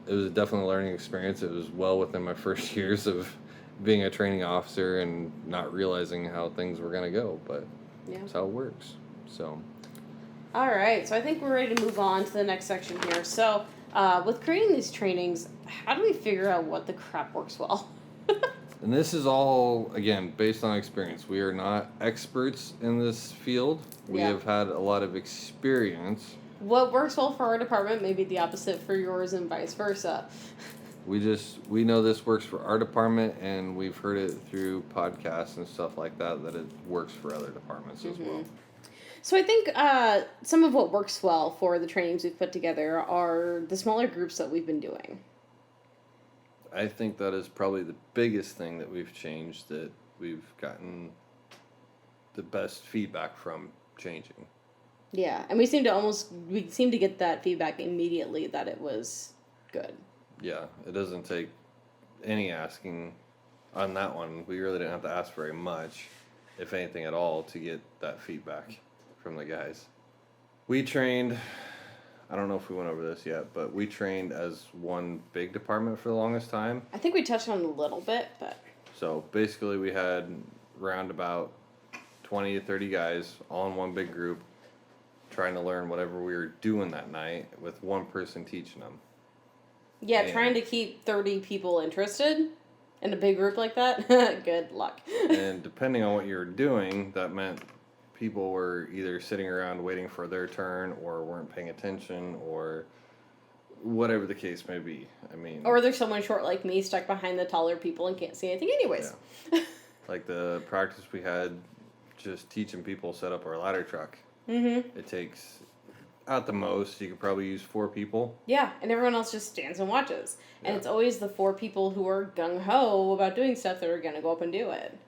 It was definitely a learning experience. It was well within my first years of being a training officer and not realizing how things were going to go, but that's how it works. So, all right. So I think we're ready to move on to the next section here. So with creating these trainings, how do we figure out what the crap works well? And this is all, again, based on experience. We are not experts in this field. We have had a lot of experience. What works well for our department may be the opposite for yours and vice versa. We know this works for our department, and we've heard it through podcasts and stuff like that it works for other departments as well. So I think some of what works well for the trainings we've put together are the smaller groups that we've been doing. I think that is probably the biggest thing that we've changed, that we've gotten the best feedback from changing. Yeah, and we seem to get that feedback immediately that it was good. Yeah, it doesn't take any asking on that one. We really didn't have to ask very much, if anything at all, to get that feedback from the guys. We trained, I don't know if we went over this yet, but we trained as one big department for the longest time. I think we touched on it a little bit, but... So basically we had around about 20 to 30 guys all in one big group trying to learn whatever we were doing that night with one person teaching them. Yeah, trying to keep 30 people interested in a big group like that. Good luck. And depending on what you were doing, that meant people were either sitting around waiting for their turn or weren't paying attention or whatever the case may be. I mean... Or there's someone short like me stuck behind the taller people and can't see anything anyways. Yeah. Like the practice we had just teaching people set up our ladder truck. Mm-hmm. It takes, at the most, you could probably use 4 people. Yeah, and everyone else just stands and watches. And it's always the 4 people who are gung-ho about doing stuff that are going to go up and do it.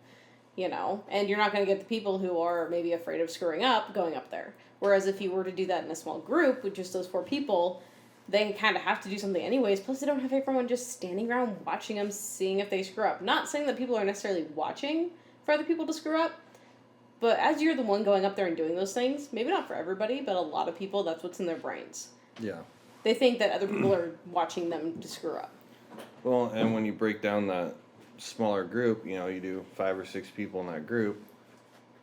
You know? And you're not going to get the people who are maybe afraid of screwing up going up there. Whereas if you were to do that in a small group with just those 4 people, they kind of have to do something anyways. Plus, they don't have everyone just standing around watching them, seeing if they screw up. Not saying that people are necessarily watching for other people to screw up, but as you're the one going up there and doing those things, maybe not for everybody, but a lot of people, that's what's in their brains. Yeah. They think that other people are watching them to screw up. Well, and when you break down that smaller group, you know, you do 5 or 6 people in that group,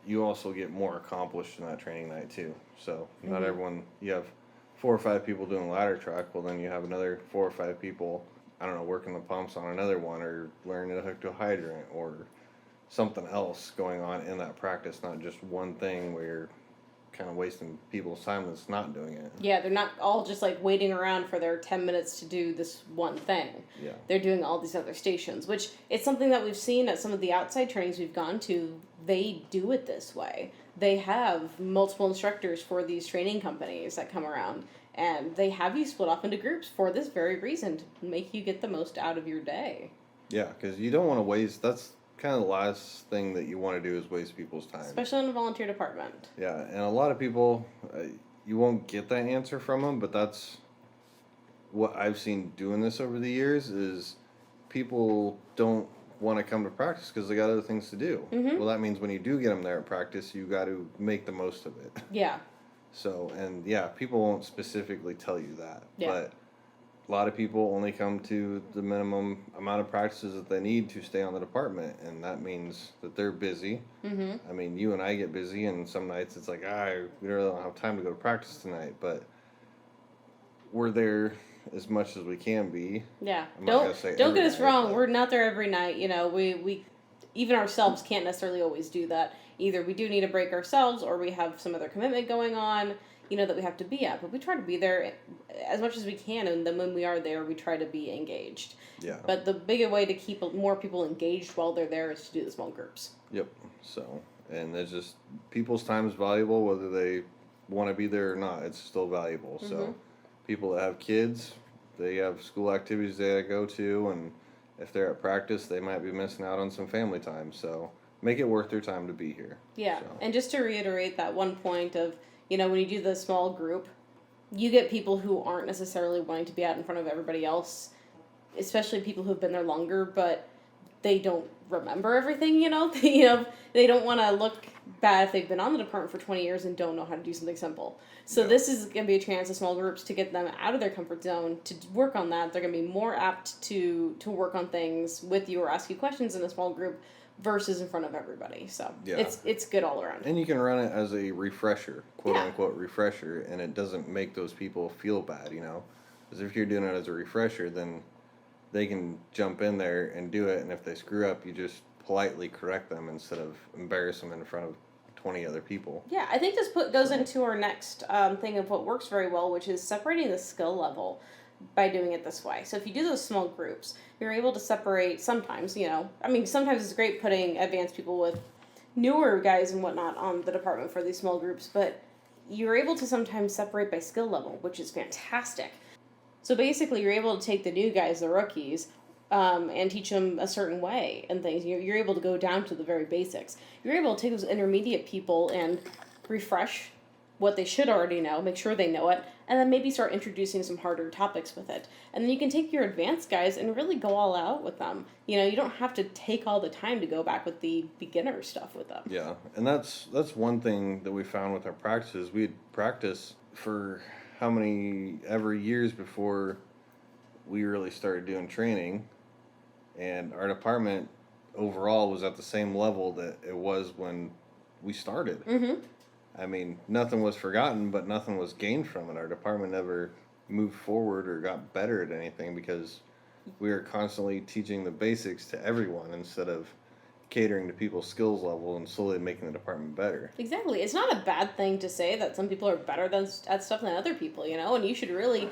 you also get more accomplished in that training night too. So not everyone, you have 4 or 5 people doing ladder truck, well then you have another 4 or 5 people, I don't know, working the pumps on another one or learning to hook to a hydrant or something else going on in that practice, not just one thing where you're kind of wasting people's time that's not doing it. Yeah, they're not all just like waiting around for their 10 minutes to do this one thing. Yeah. They're doing all these other stations, which it's something that we've seen at some of the outside trainings we've gone to. They do it this way. They have multiple instructors for these training companies that come around, and they have you split off into groups for this very reason, to make you get the most out of your day. Yeah, because you don't want to waste, that's kind of the last thing that you want to do is waste people's time. Especially in a volunteer department. Yeah, and a lot of people, you won't get that answer from them, but that's what I've seen doing this over the years is people don't want to come to practice because they got other things to do. Mm-hmm. Well, that means when you do get them there at practice, you got to make the most of it. Yeah. So, and yeah, people won't specifically tell you that, Yeah. but a lot of people only come to the minimum amount of practices that they need to stay on the department, and that means that they're busy. Mm-hmm. I mean, you and I get busy, and some nights it's like, we really don't have time to go to practice tonight, but we're there as much as we can be. Yeah. I'm not gonna say Don't get every us night, wrong. but- We're not there every night. You know, we even ourselves can't necessarily always do that. Either we do need a break ourselves, or we have some other commitment going on, you know, that we have to be at. But we try to be there as much as we can, and then when we are there, we try to be engaged. Yeah. But the bigger way to keep more people engaged while they're there is to do the small groups. Yep. So, and it's just people's time is valuable, whether they want to be there or not. It's still valuable. Mm-hmm. So, people that have kids, they have school activities they go to, and if they're at practice, they might be missing out on some family time. So, make it worth their time to be here. Yeah. So. And just to reiterate that one point of, you know, when you do the small group, you get people who aren't necessarily wanting to be out in front of everybody else, especially people who've been there longer, but they don't remember everything, you know? They don't want to look bad if they've been on the department for 20 years and don't know how to do something simple. So this is going to be a chance to small groups to get them out of their comfort zone, to work on that. They're going to be more apt to work on things with you or ask you questions in a small group versus in front of everybody. So it's good all around. And you can run it as a refresher, quote Yeah. unquote refresher, and it doesn't make those people feel bad, you know? Because if you're doing it as a refresher, then they can jump in there and do it, and if they screw up, you just politely correct them instead of embarrass them in front of 20 other people. Yeah, I think this goes into our next thing of what works very well, which is separating the skill level by doing it this way. So if you do those small groups, you're able to separate sometimes, you know, I mean, sometimes it's great putting advanced people with newer guys and whatnot on the department for these small groups, but you're able to sometimes separate by skill level, which is fantastic. So basically, you're able to take the new guys, the rookies, and teach them a certain way and things. You're able to go down to the very basics. You're able to take those intermediate people and refresh what they should already know, make sure they know it, and then maybe start introducing some harder topics with it. And then you can take your advanced guys and really go all out with them. You don't have to take all the time to go back with the beginner stuff with them. Yeah, and that's one thing that we found with our practices. We'd practice for how many ever years before we really started doing training, and our department overall was at the same level that it was when we started. Mm-hmm. I mean, nothing was forgotten, but nothing was gained from it. Our department never moved forward or got better at anything because we were constantly teaching the basics to everyone instead of catering to people's skills level and slowly making the department better. Exactly. It's not a bad thing to say that some people are better at stuff than other people, and you should really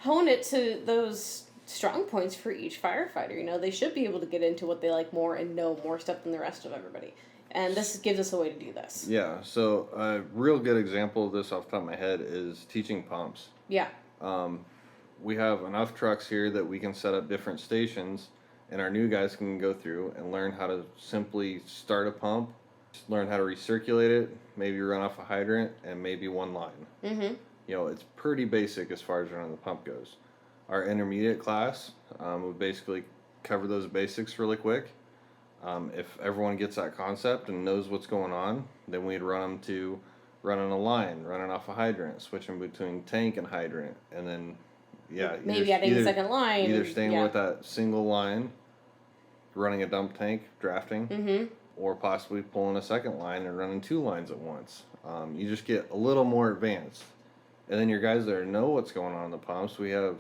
hone it to those strong points for each firefighter. They should be able to get into what they like more and know more stuff than the rest of everybody. And this gives us a way to do this. Yeah, so a real good example of this off the top of my head is teaching pumps. Yeah. We have enough trucks here that we can set up different stations, and our new guys can go through and learn how to simply start a pump, learn how to recirculate it, maybe run off a hydrant, and maybe one line. Mm-hmm. It's pretty basic as far as running the pump goes. Our intermediate class would basically cover those basics really quick. If everyone gets that concept and knows what's going on, then we'd run them to running a line, running off a hydrant, switching between tank and hydrant, and then, maybe adding a second line. Either staying with that single line, running a dump tank, drafting, mm-hmm. or possibly pulling a second line and running 2 lines at once. You just get a little more advanced. And then your guys that know what's going on in the pumps, we have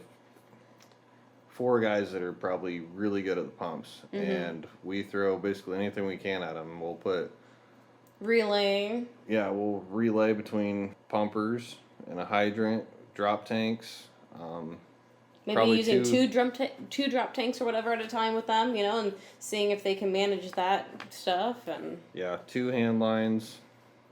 4 guys that are probably really good at the pumps, mm-hmm. and we throw basically anything we can at them. We'll put relaying. Yeah, we'll relay between pumpers and a hydrant, drop tanks. Maybe using two drop tanks or whatever at a time with them, and seeing if they can manage that stuff. And 2 hand lines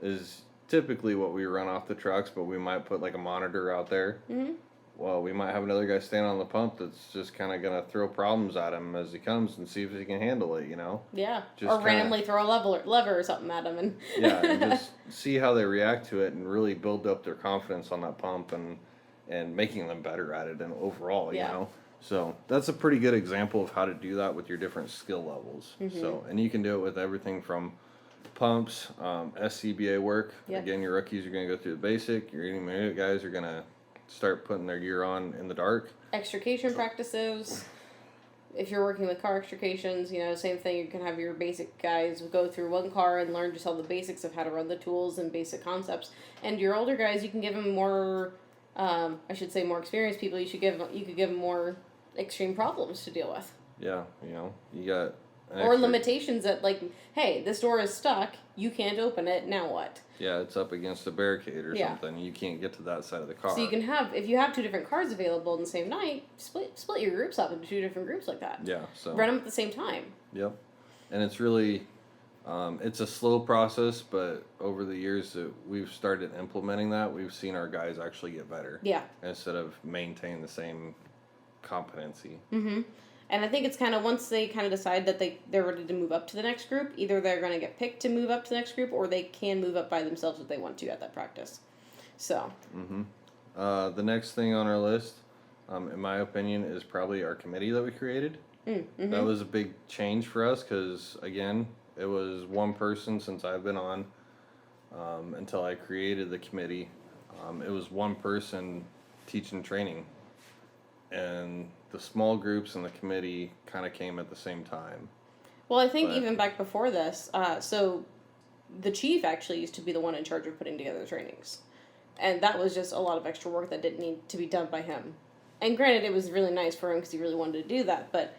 is typically what we run off the trucks, but we might put like a monitor out there. Mm-hmm. Well, we might have another guy stand on the pump that's just kind of going to throw problems at him as he comes and see if he can handle it, Yeah, just or randomly throw a lever or something at him. And just see how they react to it and really build up their confidence on that pump and making them better at it and overall, you know. So that's a pretty good example of how to do that with your different skill levels. Mm-hmm. So, and you can do it with everything from pumps, Xcba work. Yep. Again, your rookies are going to go through the basic. Your intermediate guys are going to start putting their gear on in the dark. Extrication practices. If you're working with car extrications, same thing. You can have your basic guys go through one car and learn just all the basics of how to run the tools and basic concepts. And your older guys, you can give them more, more experienced people. You could give them more extreme problems to deal with. Yeah, you got or limitations that hey, this door is stuck. You can't open it. Now what? Yeah, it's up against a barricade or something. You can't get to that side of the car. So you can if you have 2 different cars available in the same night, split your groups up into 2 different groups like that. Yeah, so run them at the same time. Yep, and it's really, it's a slow process, but over the years that we've started implementing that, we've seen our guys actually get better. Yeah. Instead of maintain the same competency. Mm-hmm. And I think it's kind of once they kind of decide that they're ready to move up to the next group, either they're going to get picked to move up to the next group, or they can move up by themselves if they want to at that practice. So. Mm-hmm. The next thing on our list, in my opinion, is probably our committee that we created. Mm-hmm. That was a big change for us because, again, it was one person since I've been on until I created the committee. It was one person teaching training. And the small groups and the committee kind of came at the same time. Well, I think even back before this, so the chief actually used to be the one in charge of putting together the trainings. And that was just a lot of extra work that didn't need to be done by him. And granted, it was really nice for him because he really wanted to do that, but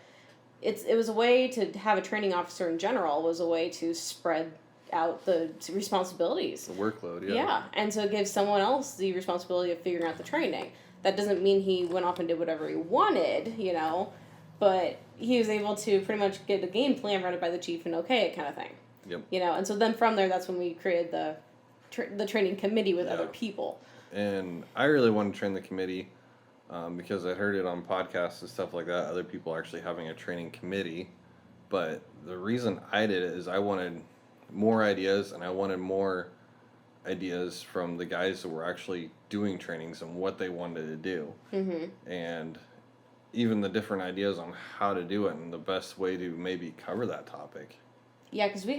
it was a way to have a training officer in general, was a way to spread out the responsibilities. The workload, Yeah, and so it gives someone else the responsibility of figuring out the training. That doesn't mean he went off and did whatever he wanted, but he was able to pretty much get a game plan run by the chief and okay it kind of thing. Yep. And so then from there, that's when we created the training committee with other people. And I really wanted to train the committee because I heard it on podcasts and stuff like that, other people actually having a training committee. But the reason I did it is I wanted more ideas and I wanted more ideas from the guys that were actually doing trainings and what they wanted to do. Mm-hmm. And even the different ideas on how to do it and the best way to maybe cover that topic. Yeah, because we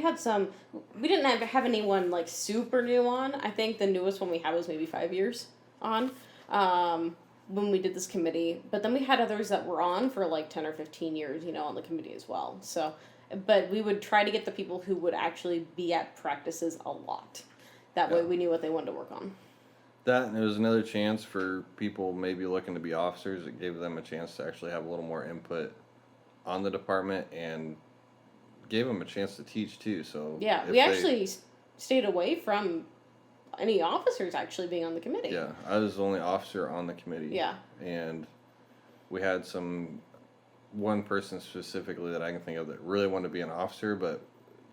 didn't have anyone like super new on. I think the newest one we had was maybe 5 years on when we did this committee. But then we had others that were on for like 10 or 15 years, on the committee as well. So, but we would try to get the people who would actually be at practices a lot. That way we knew what they wanted to work on. That, and it was another chance for people maybe looking to be officers. It gave them a chance to actually have a little more input on the department and gave them a chance to teach too. So yeah, we actually stayed away from any officers actually being on the committee. Yeah, I was the only officer on the committee. Yeah. And we had one person specifically that I can think of that really wanted to be an officer, but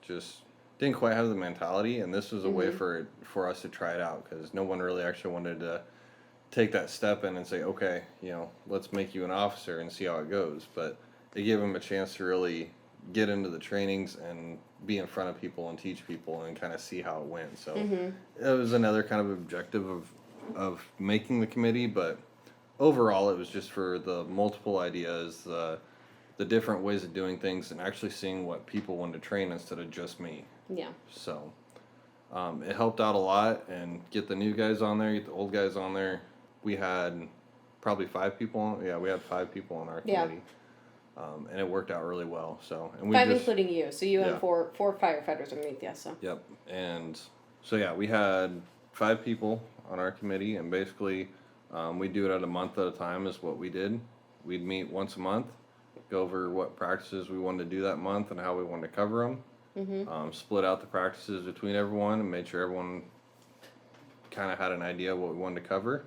just didn't quite have the mentality. And this was a way for us to try it out, because no one really actually wanted to take that step in and say, okay, let's make you an officer and see how it goes. But they gave them a chance to really get into the trainings and be in front of people and teach people and kind of see how it went. So it was another kind of objective of making the committee, but overall it was just for the multiple ideas, the different ways of doing things, and actually seeing what people wanted to train instead of just me. Yeah. So it helped out a lot, and get the new guys on there, get the old guys on there. We had probably 5 people on. Yeah, we had 5 people on our committee. And it worked out really well. So, and we 5 including you. So you have 4 firefighters underneath you. So. Yep. And so we had 5 people on our committee, and basically we do it at a month at a time is what we did. We'd meet once a month, go over what practices we wanted to do that month and how we wanted to cover them. Split out the practices between everyone and made sure everyone kind of had an idea of what we wanted to cover.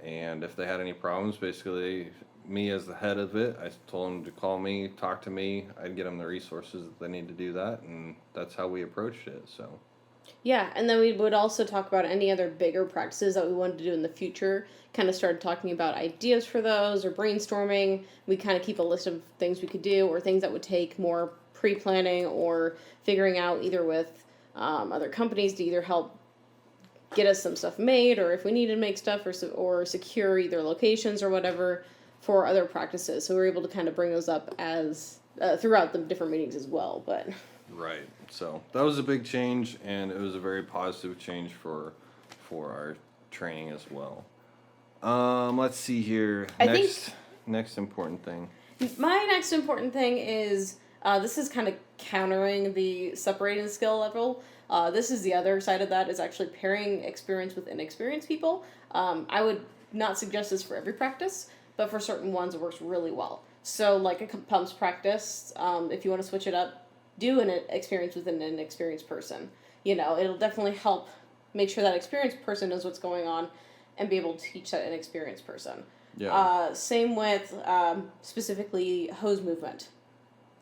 And if they had any problems, basically, me as the head of it, I told them to call me, talk to me. I'd get them the resources that they need to do that, and that's how we approached it. So. Yeah, and then we would also talk about any other bigger practices that we wanted to do in the future. Kind of started talking about ideas for those or brainstorming. We kind of keep a list of things we could do or things that would take more pre-planning or figuring out either with other companies to either help get us some stuff made, or if we needed to make stuff or secure either locations or whatever for other practices. So we were able to kind of bring those up as throughout the different meetings as well. But right. So that was a big change, and it was a very positive change for our training as well. Let's see here. Next important thing. My next important thing is this is kind of countering the separating the skill level. This is the other side of that, is actually pairing experience with inexperienced people. I would not suggest this for every practice, but for certain ones it works really well. So like a pumps practice, if you want to switch it up, do an experience with an inexperienced person. It'll definitely help make sure that experienced person knows what's going on and be able to teach that inexperienced person. Yeah. Same with specifically hose movement,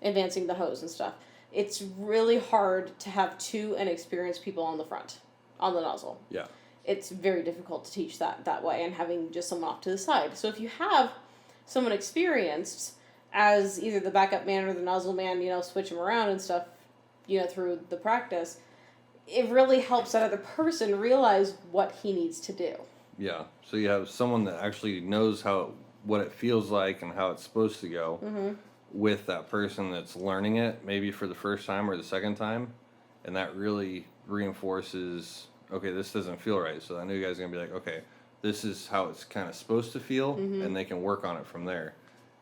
advancing the hose and stuff. It's really hard to have 2 inexperienced people on the front, on the nozzle. Yeah. It's very difficult to teach that way, and having just someone off to the side. So if you have someone experienced as either the backup man or the nozzle man, switch them around and stuff, through the practice, it really helps that other person realize what he needs to do. Yeah. So you have someone that actually knows what it feels like and how it's supposed to go with that person that's learning it, maybe for the first time or the second time, and that really reinforces, okay, this doesn't feel right. So that new guy's gonna be like, okay, this is how it's kind of supposed to feel, and they can work on it from there.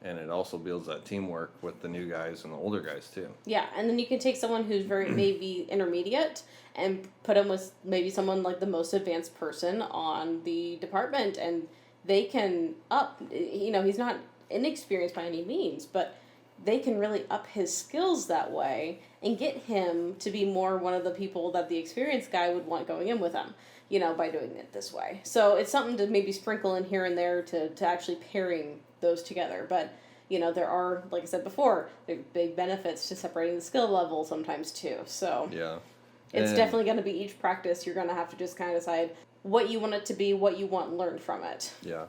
And it also builds that teamwork with the new guys and the older guys too. Yeah, and then you can take someone who's very maybe intermediate and put them with maybe someone like the most advanced person on the department, and they can he's not inexperienced by any means, but they can really up his skills that way and get him to be more one of the people that the experienced guy would want going in with him, by doing it this way. So it's something to maybe sprinkle in here and there to actually pairing those together. But, there are, like I said before, there are big benefits to separating the skill level sometimes too. So yeah, it's definitely going to be each practice. You're going to have to just kind of decide what you want it to be, what you want learned from it. Yeah.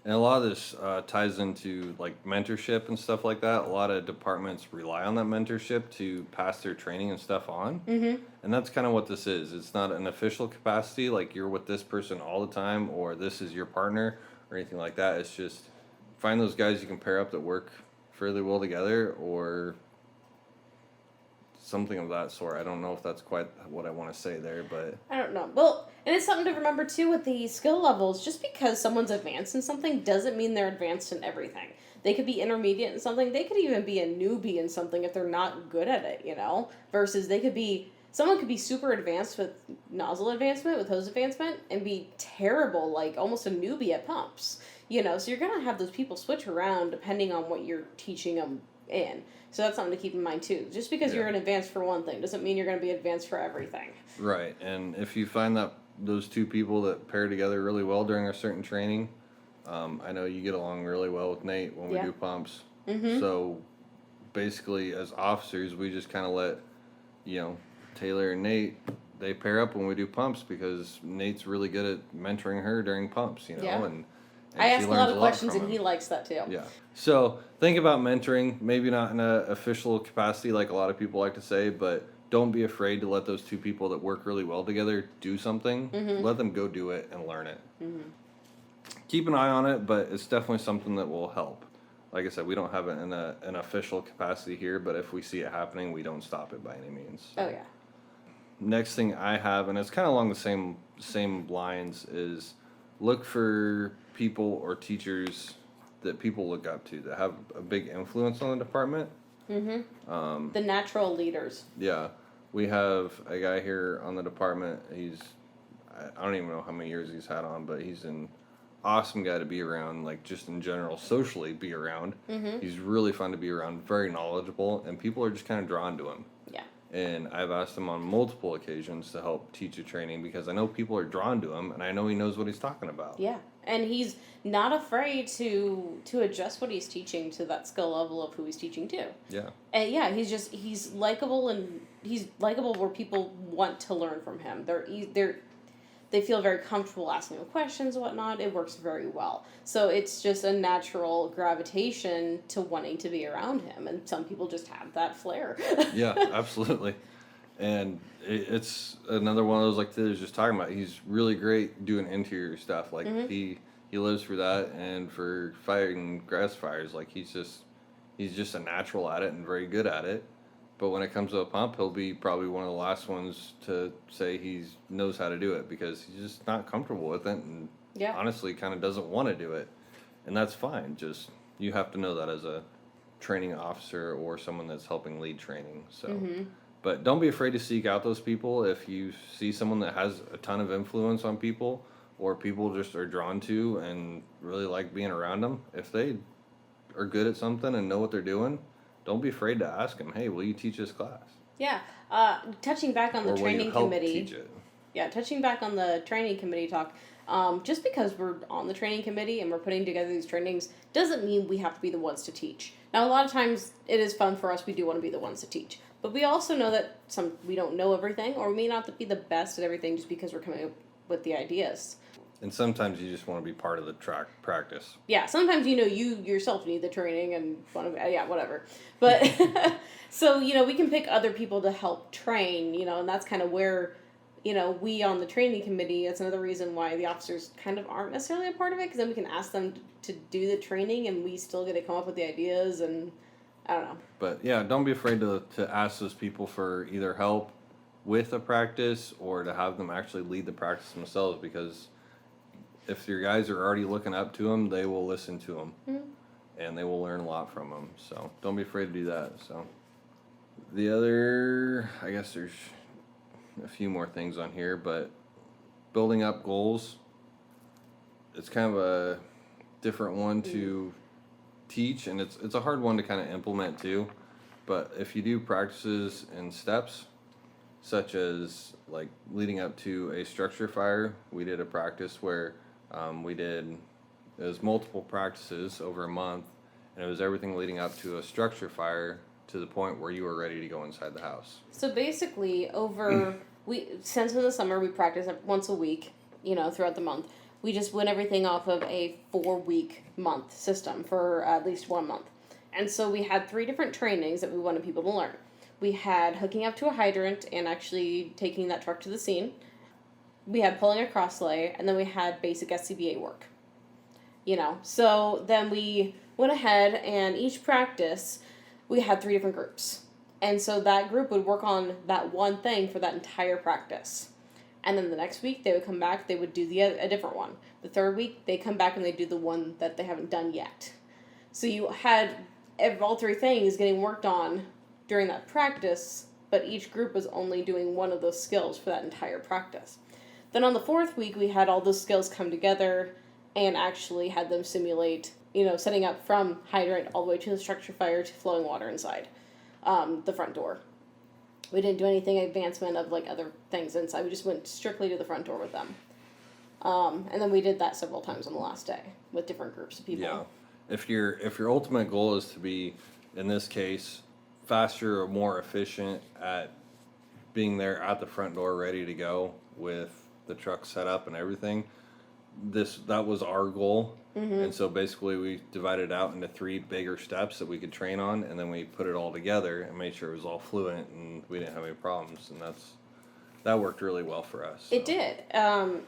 And a lot of this ties into like mentorship and stuff like that. A lot of departments rely on that mentorship to pass their training and stuff on. Mm-hmm. And that's kind of what this is. It's not an official capacity like you're with this person all the time or this is your partner or anything like that. It's just find those guys you can pair up that work fairly well together or something of that sort. I don't know if that's quite what I want to say there, but I don't know. Well, and it's something to remember too with the skill levels. Just because someone's advanced in something doesn't mean they're advanced in everything. They could be intermediate in something. They could even be a newbie in something if they're not good at it, Versus someone could be super advanced with nozzle advancement, with hose advancement, and be terrible, like almost a newbie at pumps, So you're going to have those people switch around depending on what you're teaching them in. So that's something to keep in mind too. Just because you're an advanced for one thing doesn't mean you're going to be advanced for everything. right. And if you find that those two people that pair together really well during a certain training, I know you get along really well with Nate when we do pumps. Mm-hmm. So basically, as officers, we just kind of let, Taylor and Nate, they pair up when we do pumps because Nate's really good at mentoring her during pumps, and I she ask a learns lot of questions from and him. he likes that too. Yeah. So think about mentoring, maybe not in an official capacity like a lot of people like to say, but don't be afraid to let those two people that work really well together do something. Mm-hmm. Let them go do it and learn it. Mm-hmm. Keep an eye on it, but it's definitely something that will help. Like I said, we don't have it in an official capacity here, but if we see it happening, we don't stop it by any means. Oh, yeah. Next thing I have, and it's kind of along the same lines, is look for people or teachers that people look up to that have a big influence on the department. Mm-hmm. The natural leaders. Yeah. We have a guy here on the department. I don't even know how many years he's had on, but he's an awesome guy to be around, like just in general, socially be around. Mm-hmm. He's really fun to be around, very knowledgeable, and people are just kind of drawn to him. Yeah. And I've asked him on multiple occasions to help teach a training because I know people are drawn to him, and I know he knows what he's talking about. Yeah, and he's not afraid to adjust what he's teaching to that skill level of who he's teaching to. Yeah. And yeah, he's likable, and he's likable where people want to learn from him. They feel very comfortable asking him questions and whatnot. It works very well. So it's just a natural gravitation to wanting to be around him. And some people just have that flair. Yeah, absolutely. And it's another one of those, like Taylor was just talking about. He's really great doing interior stuff. Like, he lives for that and for fighting grass fires. Like, he's just a natural at it and very good at it. But when it comes to a pump, he'll be probably one of the last ones to say he knows how to do it because he's just not comfortable with it and honestly kind of doesn't want to do it. And that's fine. Just you have to know that as a training officer or someone that's helping lead training. So, but don't be afraid to seek out those people. If you see someone that has a ton of influence on people or people just are drawn to and really like being around them, if they are good at something and know what they're doing, don't be afraid to ask them, hey, will you teach this class? Yeah. Touching back on the or will training you help committee. Teach it? Yeah, touching back on the training committee talk. Just because we're on the training committee and we're putting together these trainings doesn't mean we have to be the ones to teach. Now, a lot of times it is fun for us. We do want to be the ones to teach. But we also know that we don't know everything, or we may not be the best at everything just because we're coming up with the ideas. And sometimes you just want to be part of the practice. Yeah, sometimes you yourself need the training and whatever. But so we can pick other people to help train, and that's kind of where we on the training committee. That's another reason why the officers kind of aren't necessarily a part of it, because then we can ask them to do the training, and we still get to come up with the ideas, and I don't know. But yeah, don't be afraid to ask those people for either help with a practice or to have them actually lead the practice themselves, because if your guys are already looking up to them, they will listen to them, and they will learn a lot from them. So don't be afraid to do that. So the other, I guess there's a few more things on here, but building up goals, it's kind of a different one to teach, and it's a hard one to kind of implement too. But if you do practices and steps, such as like leading up to a structure fire, we did a practice where it was multiple practices over a month, and it was everything leading up to a structure fire to the point where you were ready to go inside the house. So basically, since in the summer we practice once a week, throughout the month. We just went everything off of a 4-week month system for at least 1 month. And so we had 3 different trainings that we wanted people to learn. We had hooking up to a hydrant and actually taking that truck to the scene. We had pulling a cross lay, and then we had basic Xcba work. So then we went ahead, and each practice, we had 3 different groups. And so that group would work on that one thing for that entire practice. And then the next week, they would come back, they would do a different one. The third week, they come back and they do the one that they haven't done yet. So you had all 3 things getting worked on during that practice, but each group was only doing one of those skills for that entire practice. Then on the 4th week, we had all those skills come together and actually had them simulate, setting up from hydrant all the way to the structure fire to flowing water inside the front door. We didn't do anything advancement of other things inside. We just went strictly to the front door with them. And then we did that several times on the last day with different groups of people. Yeah. If your ultimate goal is to be, in this case, faster or more efficient at being there at the front door ready to go with the truck set up and everything, that was our goal. Mm-hmm. And so basically we divided out into 3 bigger steps that we could train on, and then we put it all together and made sure it was all fluent and we didn't have any problems, and that worked really well for us. So. It did.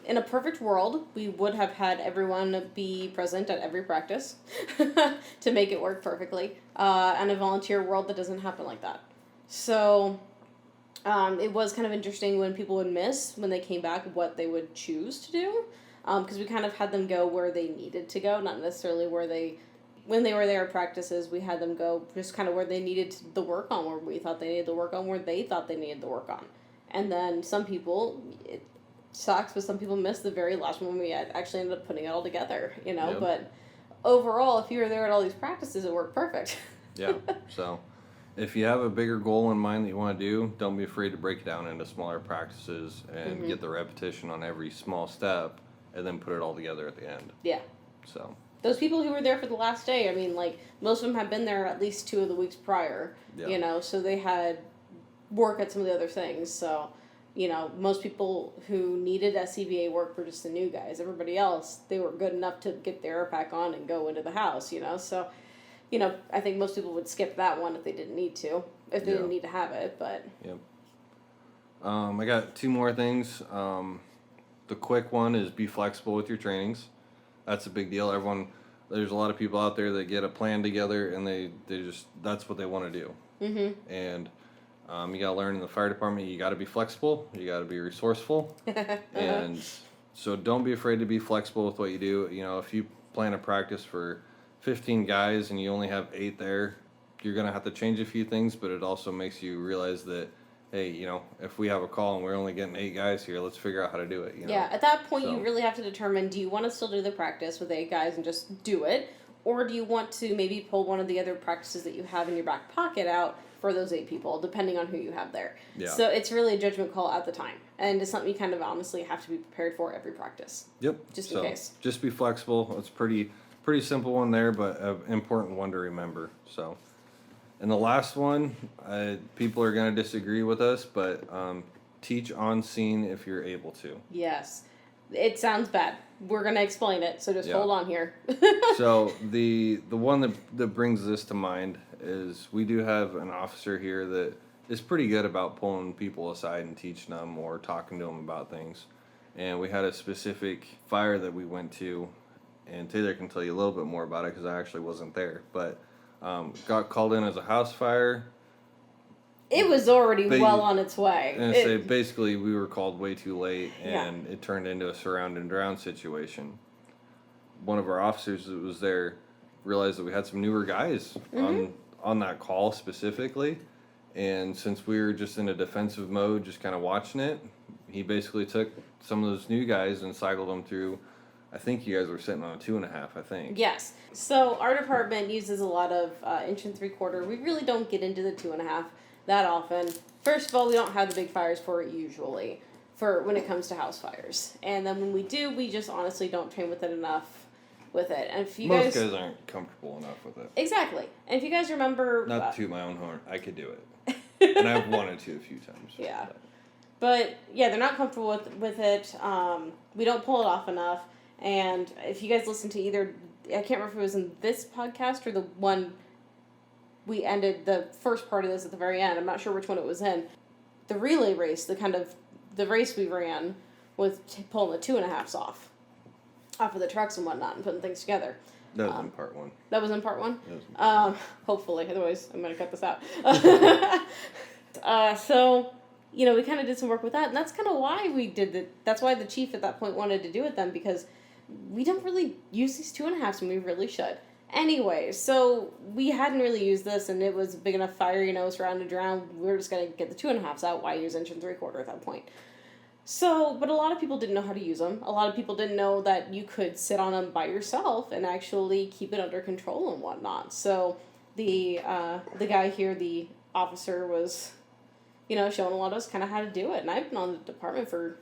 In a perfect world, we would have had everyone be present at every practice to make it work perfectly. In a volunteer world, that doesn't happen like that. So it was kind of interesting when people would miss, when they came back, what they would choose to do. Because we kind of had them go where they needed to go, not necessarily when they were there at practices, we had them go just kind of where they needed the work on, where we thought they needed the work on, where they thought they needed the work on. And then some people, it sucks, but some people missed the very last one. We had actually ended up putting it all together, Yep. But overall, if you were there at all these practices, it worked perfect. Yeah, so if you have a bigger goal in mind that you want to do, don't be afraid to break it down into smaller practices and mm-hmm. get the repetition on every small step, and then put it all together at the end. Yeah. So those people who were there for the last day, I mean, most of them had been there at least 2 of the weeks prior, so they had work at some of the other things. So, most people who needed Xcba work were just the new guys. Everybody else, they were good enough to get their air pack on and go into the house, So, I think most people would skip that one if they didn't need to, if they didn't need to have it, but. Yep. I got 2 more things. The quick one is be flexible with your trainings. That's a big deal. There's a lot of people out there that get a plan together and they just, that's what they want to do. Mm-hmm. And you got to learn in the fire department, you got to be flexible, you got to be resourceful. And so don't be afraid to be flexible with what you do. If you plan a practice for 15 guys and you only have 8 there, you're going to have to change a few things, but it also makes you realize that, hey, if we have a call and we're only getting 8 guys here, let's figure out how to do it. Yeah, at that point, you really have to determine, do you want to still do the practice with 8 guys and just do it? Or do you want to maybe pull one of the other practices that you have in your back pocket out for those 8 people, depending on who you have there? Yeah. So it's really a judgment call at the time. And it's something you kind of honestly have to be prepared for every practice. Yep. Just in case. Just be flexible. It's pretty simple one there, but an important one to remember. So. And the last one, people are going to disagree with us, but teach on scene if you're able to. Yes. It sounds bad. We're going to explain it, so just hold on here. So the one that brings this to mind is we do have an officer here that is pretty good about pulling people aside and teaching them or talking to them about things. And we had a specific fire that we went to, and Taylor can tell you a little bit more about it because I actually wasn't there, but got called in as a house fire. It was already well on its way. And basically we were called way too late, and it turned into a surround and drown situation. One of our officers that was there realized that we had some newer guys on that call specifically, and since we were just in a defensive mode, just kind of watching it, he basically took some of those new guys and cycled them through. I think you guys were sitting on a 2.5, I think. Yes. So our department uses a lot of 1 3/4. We really don't get into the 2.5 that often. First of all, we don't have the big fires for it usually, for when it comes to house fires. And then when we do, we just honestly don't train with it enough with it. And if you Most guys aren't comfortable enough with it. Exactly. And if you guys remember... Not to toot my own horn. I could do it. And I've wanted to a few times. Yeah. But yeah, they're not comfortable with it. We don't pull it off enough. And if you guys listen to either, I can't remember if it was in this podcast or the one we ended the first part of this at the very end. I'm not sure which one it was in. The relay race, the race we ran with pulling the 2.5s off of the trucks and whatnot and putting things together. That was in part one. That was in part one? Hopefully, otherwise I'm going to cut this out. So, we kind of did some work with that, and that's kind of why we did it. That's why the chief at that point wanted to do it then, because we don't really use these 2.5s when we really should. Anyway, so we hadn't really used this, and it was a big enough fire, surrounded around. We were just going to get the 2.5s out. Why use 1 3/4 at that point? So, but a lot of people didn't know how to use them. A lot of people didn't know that you could sit on them by yourself and actually keep it under control and whatnot. So, the guy here, the officer, was, showing a lot of us kind of how to do it. And I've been on the department for,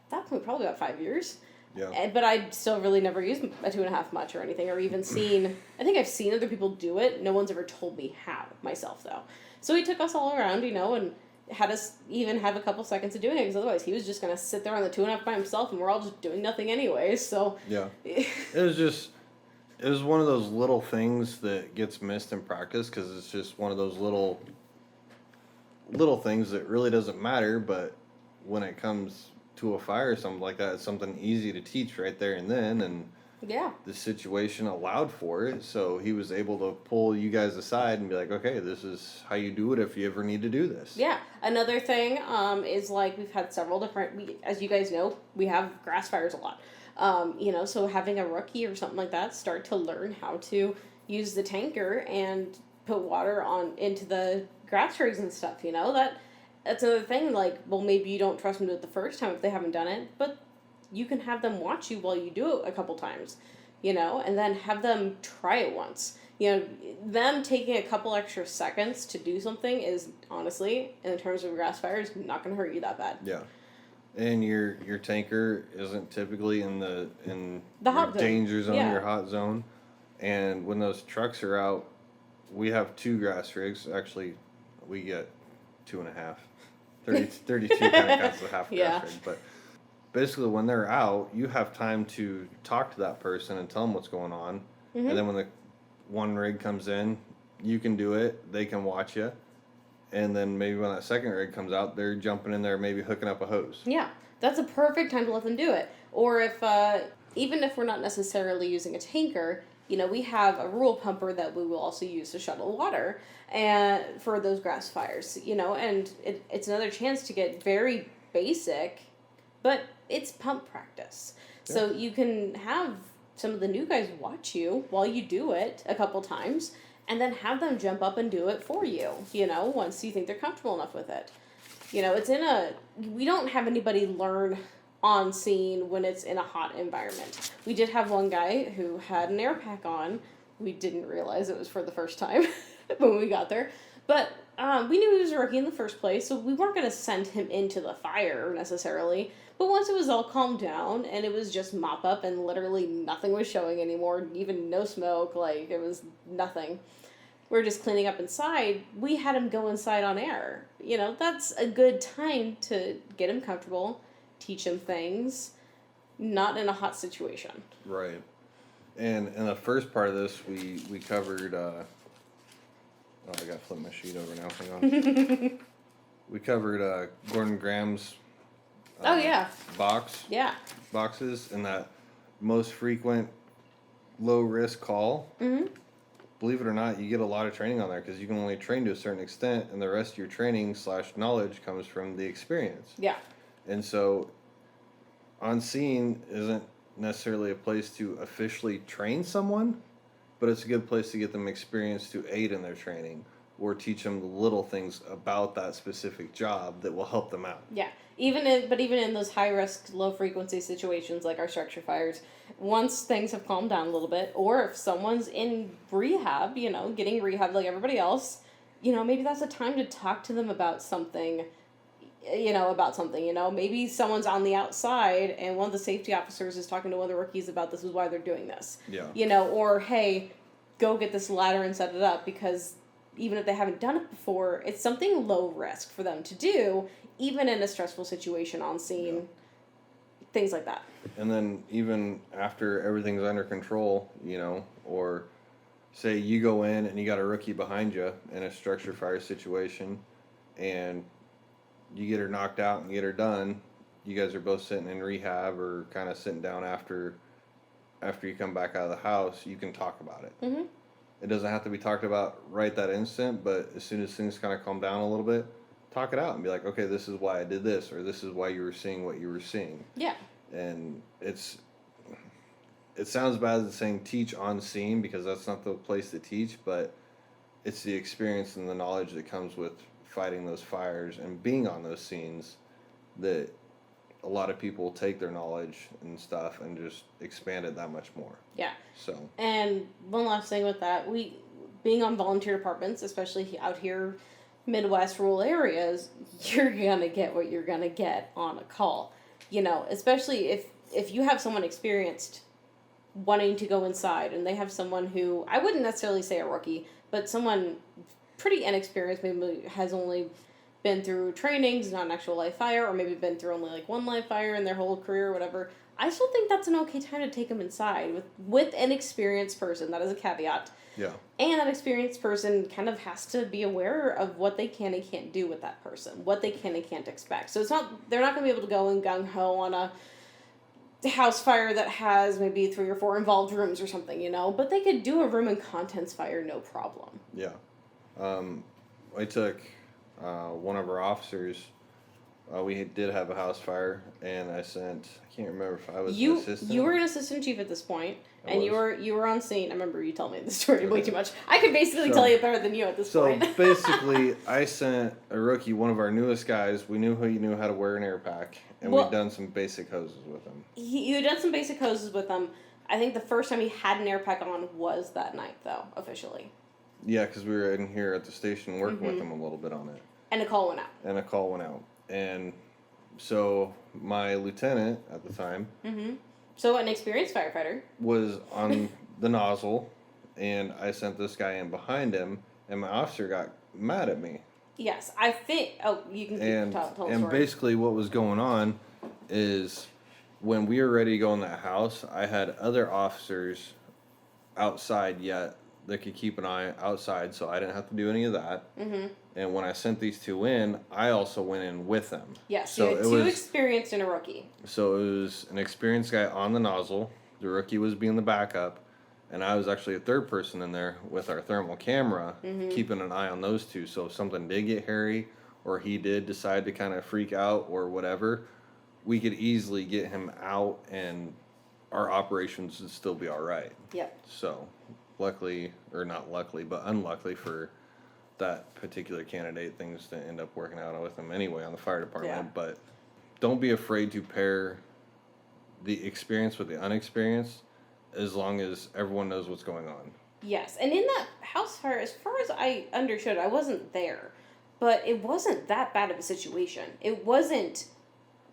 at that point, probably about 5 years. Yeah. But I still really never used a 2.5 much or anything, or even seen, I think I've seen other people do it. No one's ever told me how, myself, though. So he took us all around, and had us even have a couple seconds of doing it, because otherwise he was just going to sit there on the 2.5 by himself, and we're all just doing nothing anyway, so. Yeah. It was one of those little things that gets missed in practice, because it's just one of those little things that really doesn't matter, but when it comes to a fire or something like that, it's something easy to teach right there and then, and yeah, the situation allowed for it, so he was able to pull you guys aside and be like, okay, this is how you do it if you ever need to do this. Yeah. Another thing is, we've had several different, as you guys know, we have grass fires a lot. So having a rookie or something like that start to learn how to use the tanker and put water into the grass rigs and stuff, that's another thing, maybe you don't trust them to do it the first time if they haven't done it, but you can have them watch you while you do it a couple times, and then have them try it once. Them taking a couple extra seconds to do something is, honestly, in terms of grass fires, not going to hurt you that bad. Yeah. And your tanker isn't typically in the hot danger zone, yeah. Your hot zone. And when those trucks are out, we have 2 grass rigs. Actually, we get 2.5. 32 kind of counts as a half grass rig. But basically, when they're out, you have time to talk to that person and tell them what's going on. Mm-hmm. And then when the one rig comes in, you can do it. They can watch you. And then maybe when that second rig comes out, they're jumping in there, maybe hooking up a hose. Yeah, that's a perfect time to let them do it. Or if, even if we're not necessarily using a tanker, we have a rural pumper that we will also use to shuttle water and for those grass fires, and it's another chance to get very basic, but it's pump practice. Yeah. So you can have some of the new guys watch you while you do it a couple times, and then have them jump up and do it for you, once you think they're comfortable enough with it. We don't have anybody learn on scene when it's in a hot environment. We did have one guy who had an air pack on. We didn't realize it was for the first time when we got there. But we knew he was a rookie in the first place, so we weren't going to send him into the fire necessarily. But once it was all calmed down and it was just mop up and literally nothing was showing anymore, even no smoke, it was nothing. We were just cleaning up inside. We had him go inside on air. That's a good time to get him comfortable, teach him things, not in a hot situation. Right. And in the first part of this, we covered, I got to flip my sheet over now, hang on. We covered Gordon Graham's boxes, and that most frequent low-risk call. Mm-hmm. Believe it or not, you get a lot of training on there, because you can only train to a certain extent, and the rest of your training / knowledge comes from the experience. Yeah. And so, on scene isn't necessarily a place to officially train someone, but it's a good place to get them experience to aid in their training, or teach them the little things about that specific job that will help them out. Yeah. Even in those high risk, low frequency situations like our structure fires, once things have calmed down a little bit, or if someone's in rehab, getting rehab like everybody else, maybe that's a time to talk to them about something. Maybe someone's on the outside and one of the safety officers is talking to one of the rookies about this is why they're doing this. Yeah. Or, hey, go get this ladder and set it up, because even if they haven't done it before, it's something low risk for them to do, even in a stressful situation on scene. things like that. And then even after everything's under control, or say you go in and you got a rookie behind you in a structure fire situation and you get her knocked out and get her done, you guys are both sitting in rehab or kind of sitting down after you come back out of the house, you can talk about it. Mm-hmm. It doesn't have to be talked about right that instant, but as soon as things kind of calm down a little bit, talk it out and be like, okay, this is why I did this, or this is why you were seeing what you were seeing. Yeah. And it sounds bad as saying teach on scene, because that's not the place to teach, but it's the experience and the knowledge that comes with fighting those fires and being on those scenes that a lot of people take their knowledge and stuff and just expand it that much more. Yeah. So. And one last thing with that, being on volunteer departments, especially out here, Midwest rural areas, you're gonna get what you're gonna get on a call. Especially if you have someone experienced wanting to go inside and they have someone who, I wouldn't necessarily say a rookie, but someone pretty inexperienced, maybe has only been through trainings, not an actual live fire, or maybe been through only like one live fire in their whole career or whatever, I still think that's an okay time to take them inside with an experienced person. That is a caveat. Yeah. And that experienced person kind of has to be aware of what they can and can't do with that person, what they can and can't expect. So they're not going to be able to go in gung-ho on a house fire that has maybe 3 or 4 involved rooms or something, but they could do a room and contents fire, no problem. Yeah. I took one of our officers, we did have a house fire, and I can't remember if I was an assistant. You were an assistant chief at this point, and you were on scene. I remember you telling me the story way too much. I could basically tell you better than you at this point. So basically, I sent a rookie, one of our newest guys. We knew he knew how to wear an air pack, and we'd done some basic hoses with him. You had done some basic hoses with him. I think the first time he had an air pack on was that night, though, officially. Yeah, because we were in here at the station working with him a little bit on it. And a call went out. And so my lieutenant at the time... Mm-hmm. So an experienced firefighter. ...was on the nozzle, and I sent this guy in behind him, and my officer got mad at me. Yes, I think... Oh, you can tell the story. And basically what was going on is when we were ready to go in that house, I had other officers outside yet that could keep an eye outside, so I didn't have to do any of that. Mm-hmm. And when I sent these 2 in, I also went in with them. Yes, so you had 2 experienced and a rookie. So it was an experienced guy on the nozzle, the rookie was being the backup, and I was actually a third person in there with our thermal camera, keeping an eye on those 2. So if something did get hairy, or he did decide to kind of freak out or whatever, we could easily get him out and our operations would still be all right. Yep. So luckily, or not luckily, but unluckily for that particular candidate, things didn't end up working out with him anyway on the fire department. Yeah. But don't be afraid to pair the experience with the unexperienced, as long as everyone knows what's going on. Yes, and in that house fire, as far as I understood, I wasn't there, but it wasn't that bad of a situation. It wasn't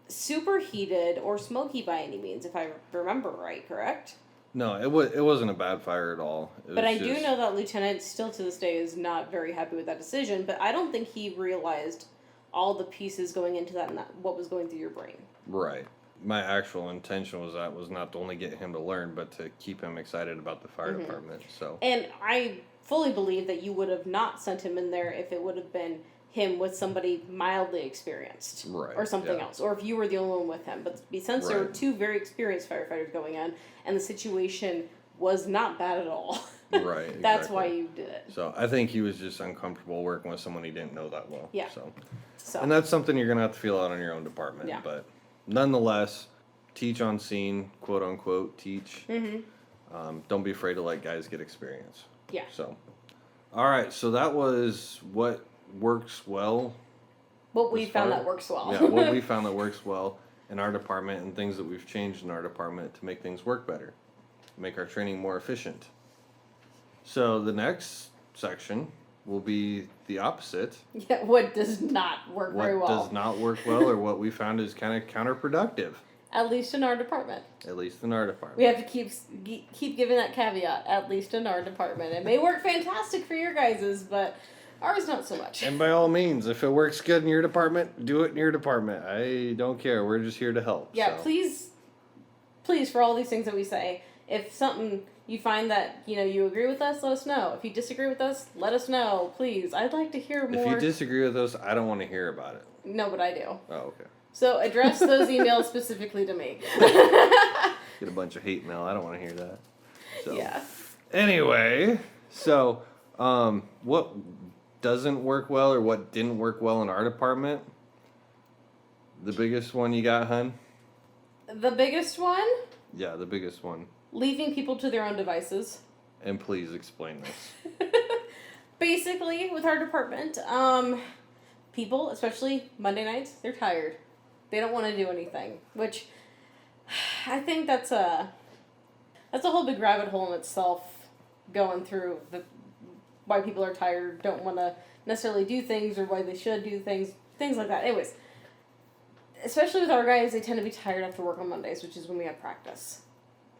super heated or smoky by any means, if I remember right, correct? No, it wasn't a bad fire at all. But I do know that Lieutenant still to this day is not very happy with that decision, but I don't think he realized all the pieces going into that and what was going through your brain. Right. My actual intention was not to only get him to learn, but to keep him excited about the fire department. So. And I fully believe that you would have not sent him in there if it would have been him with somebody mildly experienced, right, or something else, or if you were the only one with him. But since there were 2 very experienced firefighters going in, and the situation was not bad at all, right, that's why you did it. So I think he was just uncomfortable working with someone he didn't know that well. Yeah. So. And that's something you're gonna have to feel out on your own department. Yeah. But nonetheless, teach on scene, quote unquote, teach. Don't be afraid to let guys get experience. Yeah. So, all right. So that was what works well. What we found that works well. Yeah, what we found that works well in our department, and things that we've changed in our department to make things work better, make our training more efficient. So the next section will be the opposite. Yeah, what does not work very well. What does not work well, or what we found is kind of counterproductive. At least in our department. At least in our department. We have to keep giving that caveat, at least in our department. It may work fantastic for your guys's, but Ours not so much. And by all means, if it works good in your department, do it in your department. I don't care. We're just here to help. Yeah, so. please, for all these things that we say, if something you find that, you agree with us, let us know. If you disagree with us, let us know, please. I'd like to hear more. If you disagree with us, I don't want to hear about it. No, but I do. Oh, okay. So address those emails specifically to me. Get a bunch of hate mail. I don't want to hear that. So. Yeah. Anyway, so what doesn't work well or what didn't work well in our department? The biggest one you got, hun? The biggest one? Yeah, the biggest one. Leaving people to their own devices. And please explain this. Basically, with our department, people, especially Monday nights, they're tired. They don't want to do anything, which I think that's a whole big rabbit hole in itself, going through why people are tired, don't want to necessarily do things, or why they should do things like that. Anyways, especially with our guys, they tend to be tired after work on Mondays, which is when we have practice.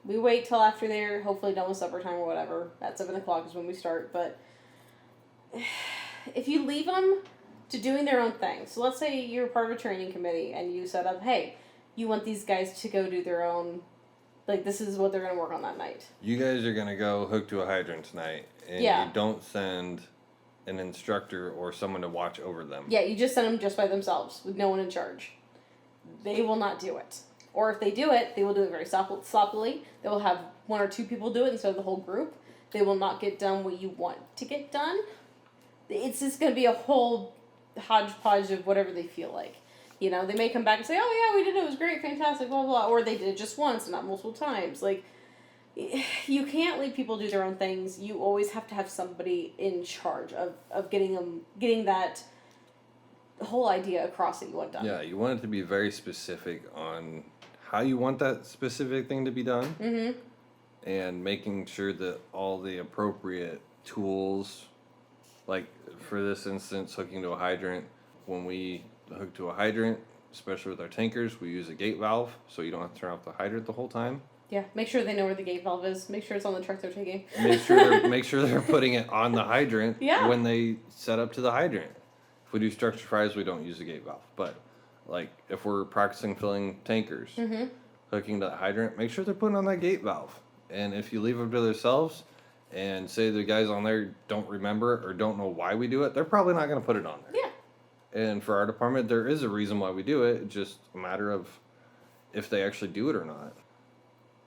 We wait till after they're hopefully done with supper time or whatever. At 7 o'clock is when we start. But if you leave them to doing their own thing, so let's say you're part of a training committee and you set up, hey, you want these guys to go do their own, like, this is what they're going to work on that night. You guys are going to go hook to a hydrant tonight, and you don't send an instructor or someone to watch over them. Yeah, you just send them just by themselves with no one in charge. They will not do it. Or if they do it, they will do it very sloppily. They will have 1 or 2 people do it instead of the whole group. They will not get done what you want to get done. It's just going to be a whole hodgepodge of whatever they feel like. They may come back and say, oh yeah, we did it, it was great, fantastic, blah, blah, blah. Or they did it just once and not multiple times. Like, you can't leave people do their own things. You always have to have somebody in charge of getting that whole idea across that you want done. Yeah, you want it to be very specific on how you want that specific thing to be done. Mm-hmm. And making sure that all the appropriate tools, like for this instance, hooking to a hydrant, when we hook to a hydrant, especially with our tankers, we use a gate valve, so you don't have to turn off the hydrant the whole time. Yeah, make sure they know where the gate valve is. Make sure it's on the truck they're taking. Make sure they're putting it on the hydrant when they set up to the hydrant. If we do structured fries, we don't use the gate valve. But like if we're practicing filling tankers, hooking to the hydrant, make sure they're putting on that gate valve. And if you leave them to themselves and say the guys on there don't remember or don't know why we do it, they're probably not going to put it on there. Yeah. And for our department, there is a reason why we do it. It's just a matter of if they actually do it or not.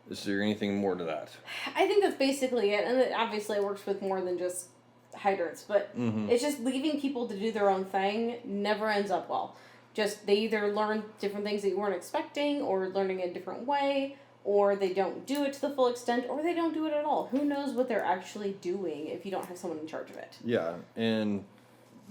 Is there anything more to that? I think that's basically it. And obviously it works with more than just hydrants. But it's just leaving people to do their own thing never ends up well. Just they either learn different things that you weren't expecting or learning a different way, or they don't do it to the full extent, or they don't do it at all. Who knows what they're actually doing if you don't have someone in charge of it? Yeah, and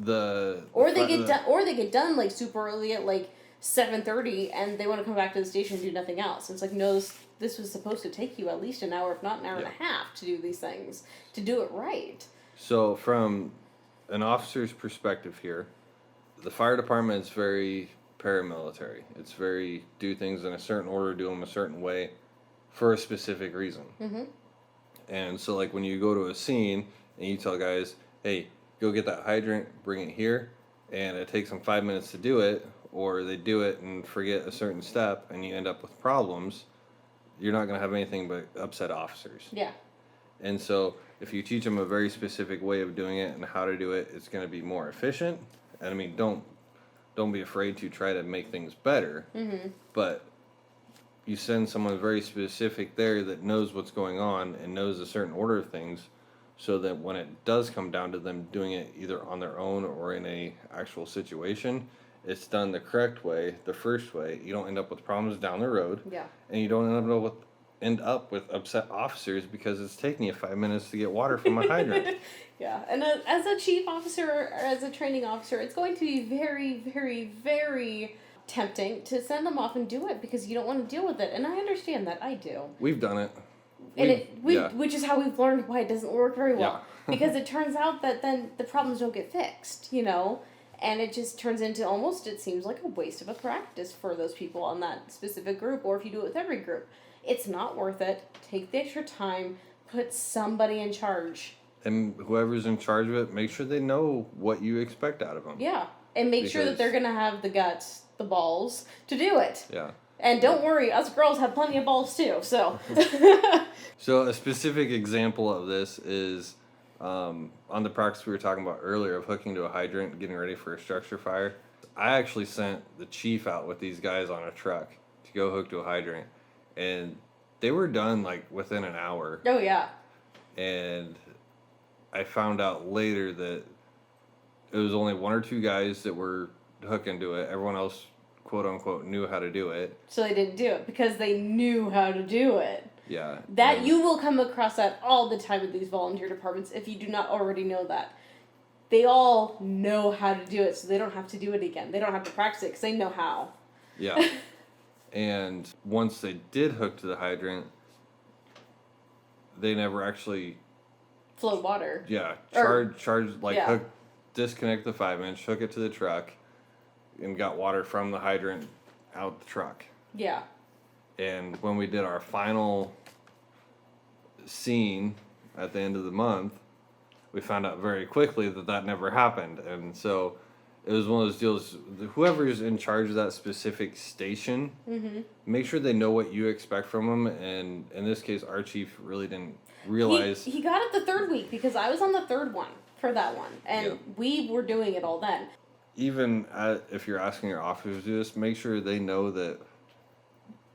or they get done like super early at like 7:30, and they want to come back to the station and do nothing else. And it's like, no, this was supposed to take you at least an hour, if not an hour and a half, to do these things, to do it right. So from an officer's perspective here, the fire department is very paramilitary. It's very do things in a certain order, do them a certain way for a specific reason. Mm-hmm. And so like when you go to a scene and you tell guys, hey, go get that hydrant, bring it here, and it takes them 5 minutes to do it, or they do it and forget a certain step and you end up with problems, you're not going to have anything but upset officers. Yeah. And so if you teach them a very specific way of doing it and how to do it, it's going to be more efficient. And I mean, don't be afraid to try to make things better. Mm-hmm. But you send someone very specific there that knows what's going on and knows a certain order of things, so that when it does come down to them doing it either on their own or in a actual situation, it's done the correct way, the first way. You don't end up with problems down the road. Yeah. And you don't end up with upset officers because it's taking you 5 minutes to get water from a hydrant. Yeah, and as a chief officer or as a training officer, it's going to be very, very, very tempting to send them off and do it because you don't want to deal with it. And I understand that. I do. We've done it. Which is how we've learned why it doesn't work very well. Yeah. Because it turns out that then the problems don't get fixed, and it just turns into almost, it seems like a waste of a practice for those people on that specific group, or if you do it with every group. It's not worth it. Take the extra time, put somebody in charge. And whoever's in charge of it, make sure they know what you expect out of them. Yeah. And make sure that they're going to have the guts, the balls, to do it. Yeah. And don't worry, us girls have plenty of balls too, so. So a specific example of this is on the practice we were talking about earlier of hooking to a hydrant and getting ready for a structure fire. I actually sent the chief out with these guys on a truck to go hook to a hydrant. And they were done like within an hour. Oh, yeah. And I found out later that it was only 1 or 2 guys that were hooking to it. Everyone else, quote unquote, knew how to do it. So they didn't do it because they knew how to do it. Yeah. That you will come across that all the time with these volunteer departments if you do not already know that. They all know how to do it, so they don't have to do it again. They don't have to practice it because they know how. Yeah. And once they did hook to the hydrant, they never actually flowed water. Yeah, Yeah. hook, disconnect the 5-inch, hook it to the truck, and got water from the hydrant out the truck. Yeah. And when we did our final scene at the end of the month, we found out very quickly that that never happened. And so it was one of those deals, whoever's in charge of that specific station, make sure they know what you expect from them. And in this case, our chief really didn't realize. He got it the 3rd week because I was on the 3rd one for that one. And we were doing it all then. Even if you're asking your officers to do this, make sure they know that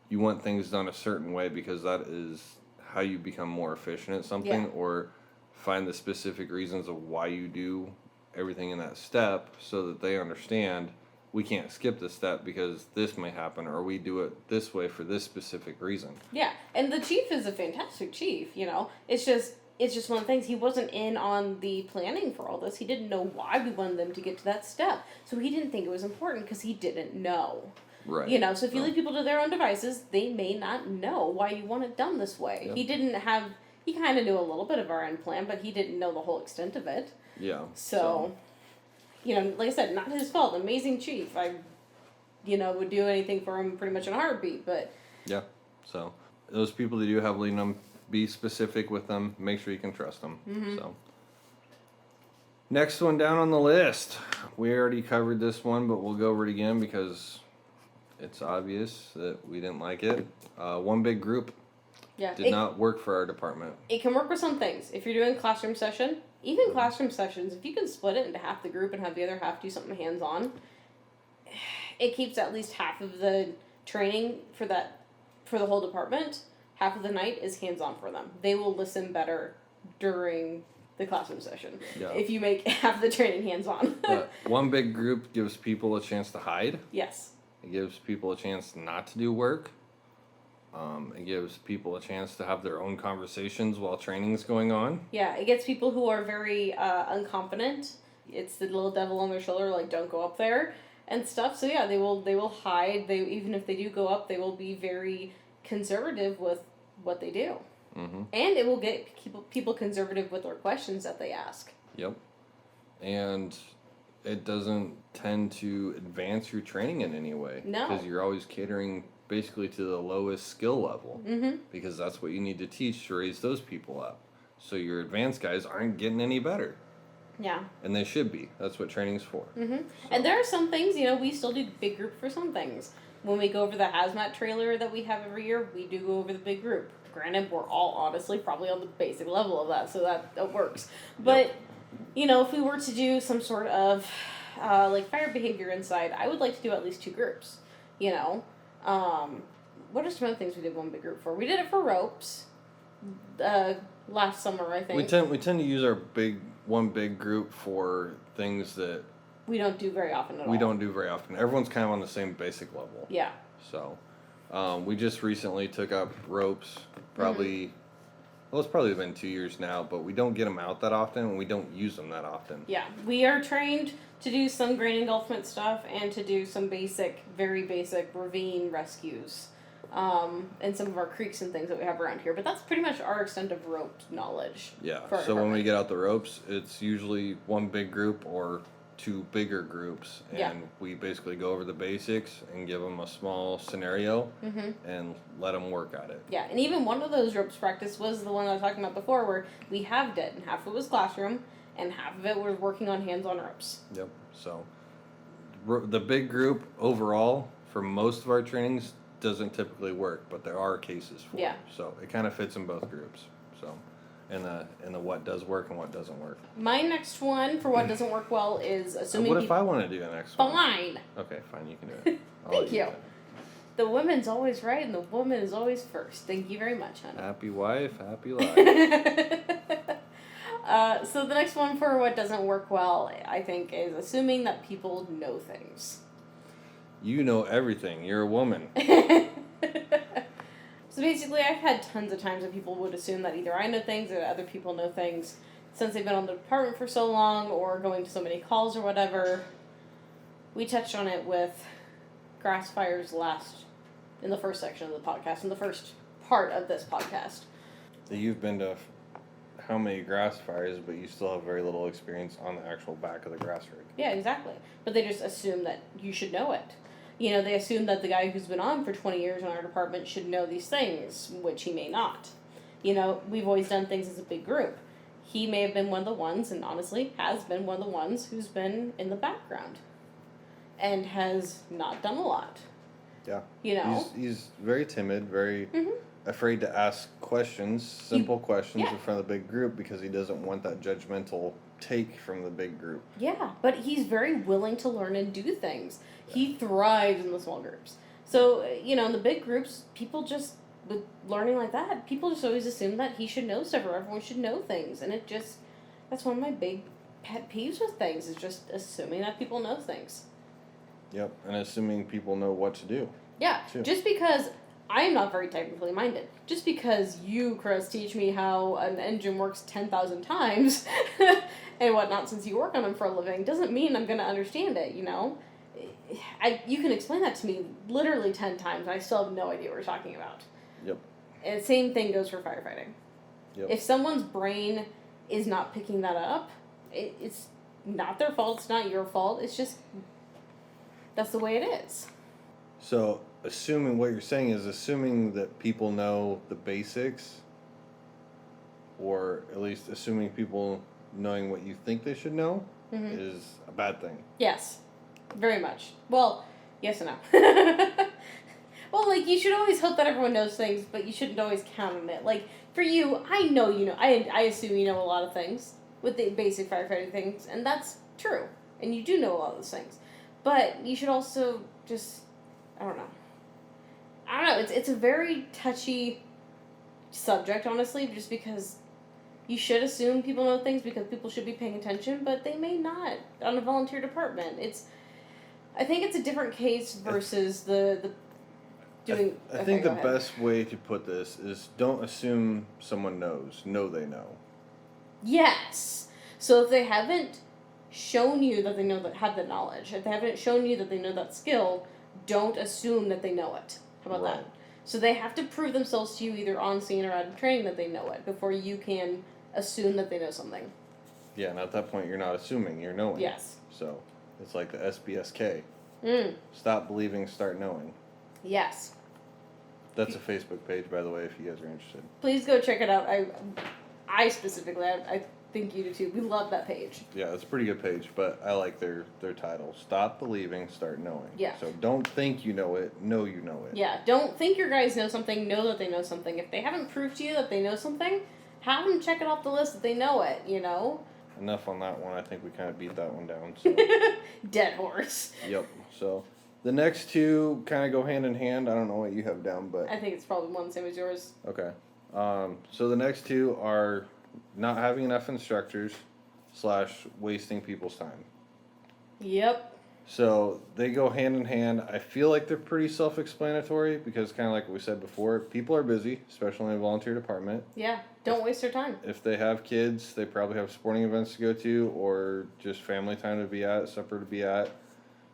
you want things done a certain way because that is how you become more efficient at something, or find the specific reasons of why you do everything in that step so that they understand we can't skip this step because this may happen, or we do it this way for this specific reason. Yeah, and the chief is a fantastic chief, you know. It's just one of the things, he wasn't in on the planning for all this. He didn't know why we wanted them to get to that step. So he didn't think it was important because he didn't know. Right. You know, so if you leave people to their own devices, they may not know why you want it done this way. Yep. He kind of knew a little bit of our end plan, but he didn't know the whole extent of it. Yeah. So, you know, like I said, not his fault. Amazing chief. I, would do anything for him pretty much in a heartbeat, but. Yeah. So, those people that do have lead them, be specific with them. Make sure you can trust them. Mm-hmm. So. Next one down on the list. We already covered this one, but we'll go over it again because it's obvious that we didn't like it. One big group did not work for our department. It can work for some things. If you're doing classroom session, even classroom sessions, if you can split it into half the group and have the other half do something hands-on, it keeps at least half of the training for the whole department. Half of the night is hands-on for them. They will listen better during the classroom session if you make half the training hands-on. But one big group gives people a chance to hide. Yes. It gives people a chance not to do work. It gives people a chance to have their own conversations while training's going on. Yeah, it gets people who are very unconfident. It's the little devil on their shoulder, like, don't go up there and stuff. So yeah, they will hide. Even if they do go up, they will be very conservative with what they do. Mm-hmm. And it will get people conservative with their questions that they ask. Yep. And it doesn't tend to advance your training in any way. No. Because you're always catering basically to the lowest skill level. Mm-hmm. Because that's what you need to teach to raise those people up. So your advanced guys aren't getting any better. Yeah. And they should be. That's what training's for. Mm-hmm. So. And there are some things, we still do big group for some things. When we go over the hazmat trailer that we have every year, we do go over the big group. Granted, we're all honestly probably on the basic level of that, so that works. But, if we were to do some sort of, fire behavior inside, I would like to do at least 2 groups, What are some other things we did one big group for? We did it for ropes, last summer, I think. We tend to use our one big group for things that we don't do very often at all. We don't do very often. Everyone's kind of on the same basic level. Yeah. So, we just recently took up ropes. Probably, well, it's probably been 2 years now, but we don't get them out that often, and we don't use them that often. Yeah, we are trained to do some grain engulfment stuff and to do some very basic ravine rescues, and some of our creeks and things that we have around here. But that's pretty much our extent of rope knowledge. Yeah. So when we get out the ropes, it's usually one big group or to bigger groups, and Yeah. we basically go over the basics and give them a small scenario and let them work at it. Yeah, and even one of those ropes practice was the one I was talking about before, where we halved it, and half of it was classroom, and half of it was working on hands-on ropes. Yep. So the big group overall for most of our trainings doesn't typically work, but there are cases for Yeah. it. So it kind of fits in both groups. So in the what does work and what doesn't work. My next one for what doesn't work well is assuming. What if I want to do the next one? Fine. Okay, fine. You can do it. Thank you. The woman's always right, and the woman is always first. Thank you very much, honey. Happy wife, happy life. So the next one for what doesn't work well, I think, is assuming that people know things. You know everything. You're a woman. So basically, I've had tons of times that people would assume that either I know things or that other people know things since they've been on the department for so long or going to so many calls or whatever. We touched on it with grass fires in the first section of the podcast, in the first part of this podcast. You've been to how many grass fires, but you still have very little experience on the actual back of the grass rig. Yeah, exactly. But they just assume that you should know it. You know, they assume that the guy who's been on for 20 years in our department should know these things, which he may not. You know, we've always done things as a big group. He may have been one of the ones, and honestly has been one of the ones who's been in the background and has not done a lot. Yeah. You know? He's very timid, very afraid to ask questions, simple questions in front of the big group because he doesn't want that judgmental take from the big group. Yeah, but he's very willing to learn and do things. Yeah. He thrives in the small groups. So, you know, in the big groups, people just, with learning like that, people just always assume that he should know stuff or everyone should know things. And it just, that's one of my big pet peeves with things, is just assuming that people know things. Yep, and assuming people know what to do. Yeah, too. Just because I'm not very technically minded, just because you, Chris, teach me how an engine works 10,000 times and whatnot since you work on them for a living, doesn't mean I'm going to understand it, you know? You can explain that to me literally 10 times, and I still have no idea what you're talking about. Yep. And the same thing goes for firefighting. Yep. If someone's brain is not picking that up, it's not their fault, it's not your fault, it's just, that's the way it is. So, assuming what you're saying is assuming that people know the basics, or at least assuming people knowing what you think they should know is a bad thing. Yes, very much. Well, yes and no. Well, like, you should always hope that everyone knows things, but you shouldn't always count on it. Like, for you, I know you know, I assume you know a lot of things with the basic firefighting things, and that's true. And you do know a lot of those things. But you should also just, I don't know, it's a very touchy subject, honestly, just because you should assume people know things because people should be paying attention, but they may not on a volunteer department. I think it's a different case versus the doing... I think the best way to put this is don't assume someone knows. Know they know. Yes! So if they haven't shown you that they know that have the knowledge, if they haven't shown you that they know that skill, don't assume that they know it. How about that? So they have to prove themselves to you either on scene or out of training that they know it before you can assume that they know something. Yeah, and at that point you're not assuming, you're knowing. Yes. So it's like the SBSK. Stop believing, start knowing. Yes. That's a Facebook page, by the way, if you guys are interested. Please go check it out. I specifically, I think you do too. We love that page. Yeah, it's a pretty good page, but I like their title. Stop believing, start knowing. Yeah. So don't think you know it, know you know it. Yeah, don't think your guys know something, know that they know something. If they haven't proved to you that they know something, have them check it off the list that they know it, you know? Enough on that one. I think we kind of beat that one down. So. Dead horse. Yep. So the next two kind of go hand in hand. I don't know what you have down, but... I think it's probably one the same as yours. Okay. So the next two are not having enough instructors / wasting people's time. Yep. So they go hand in hand. I feel like they're pretty self-explanatory because kind of like we said before, people are busy, especially in a volunteer department. Yeah, don't waste their time. If they have kids, they probably have sporting events to go to or just family time to be at, supper to be at,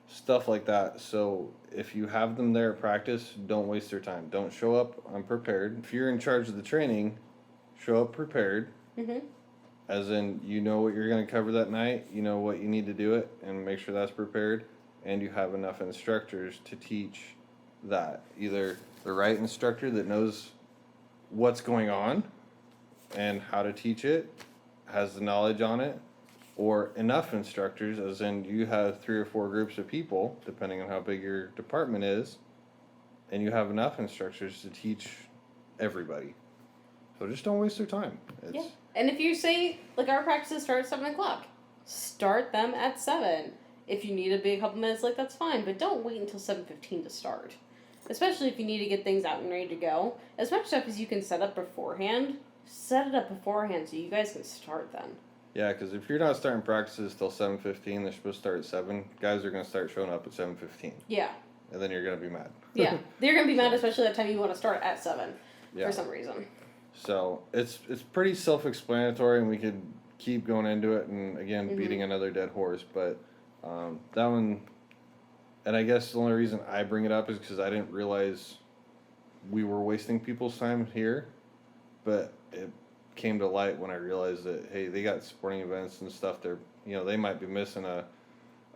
stuff like that. So if you have them there at practice, don't waste their time. Don't show up unprepared. If you're in charge of the training, show up prepared. as in you know what you're going to cover that night, you know what you need to do it, and make sure that's prepared, and you have enough instructors to teach that. Either the right instructor that knows what's going on and how to teach it, has the knowledge on it, or enough instructors, as in you have 3 or 4 groups of people, depending on how big your department is, and you have enough instructors to teach everybody. So just don't waste their time. Yeah. And if you say, like, our practices start at 7 o'clock, start them at 7. If you need to be a couple minutes late, that's fine, but don't wait until 7:15 to start. Especially if you need to get things out and ready to go. As much stuff as you can set up beforehand, set it up beforehand so you guys can start then. Yeah, because if you're not starting practices till 7:15, they're supposed to start at 7. Guys are going to start showing up at 7:15. Yeah. And then you're going to be mad. Yeah. They're going to be mad, especially that time you want to start at 7 for some reason. So it's pretty self-explanatory, and we could keep going into it, and again, beating another dead horse. But that one, and I guess the only reason I bring it up is because I didn't realize we were wasting people's time here. But it came to light when I realized that, hey, they got sporting events and stuff. They might be missing a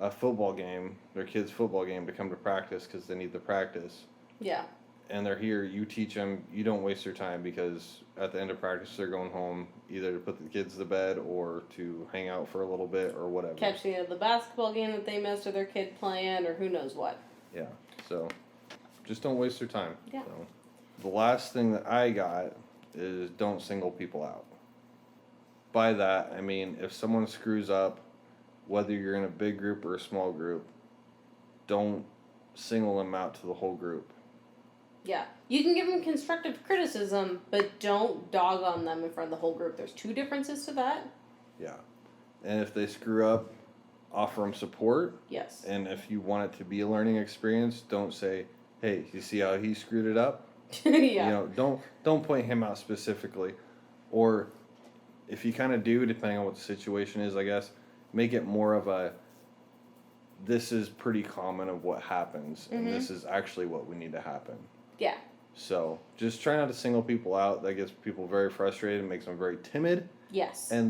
football game, their kids' football game, to come to practice because they need the practice. Yeah. And they're here, you teach them, you don't waste your time, because at the end of practice they're going home either to put the kids to bed or to hang out for a little bit or whatever. Catch the basketball game that they missed or their kid playing or who knows what. Yeah, so just don't waste their time. Yeah. So, the last thing that I got is don't single people out. By that, I mean, if someone screws up, whether you're in a big group or a small group, don't single them out to the whole group. Yeah. You can give them constructive criticism, but don't dog on them in front of the whole group. There's 2 differences to that. Yeah. And if they screw up, offer them support. Yes. And if you want it to be a learning experience, don't say, hey, you see how he screwed it up? Yeah. Don't point him out specifically. Or if you kind of do, depending on what the situation is, I guess, make it more of a, this is pretty common of what happens, and this is actually what we need to happen. Yeah. So just try not to single people out. That gets people very frustrated, makes them very timid. Yes. And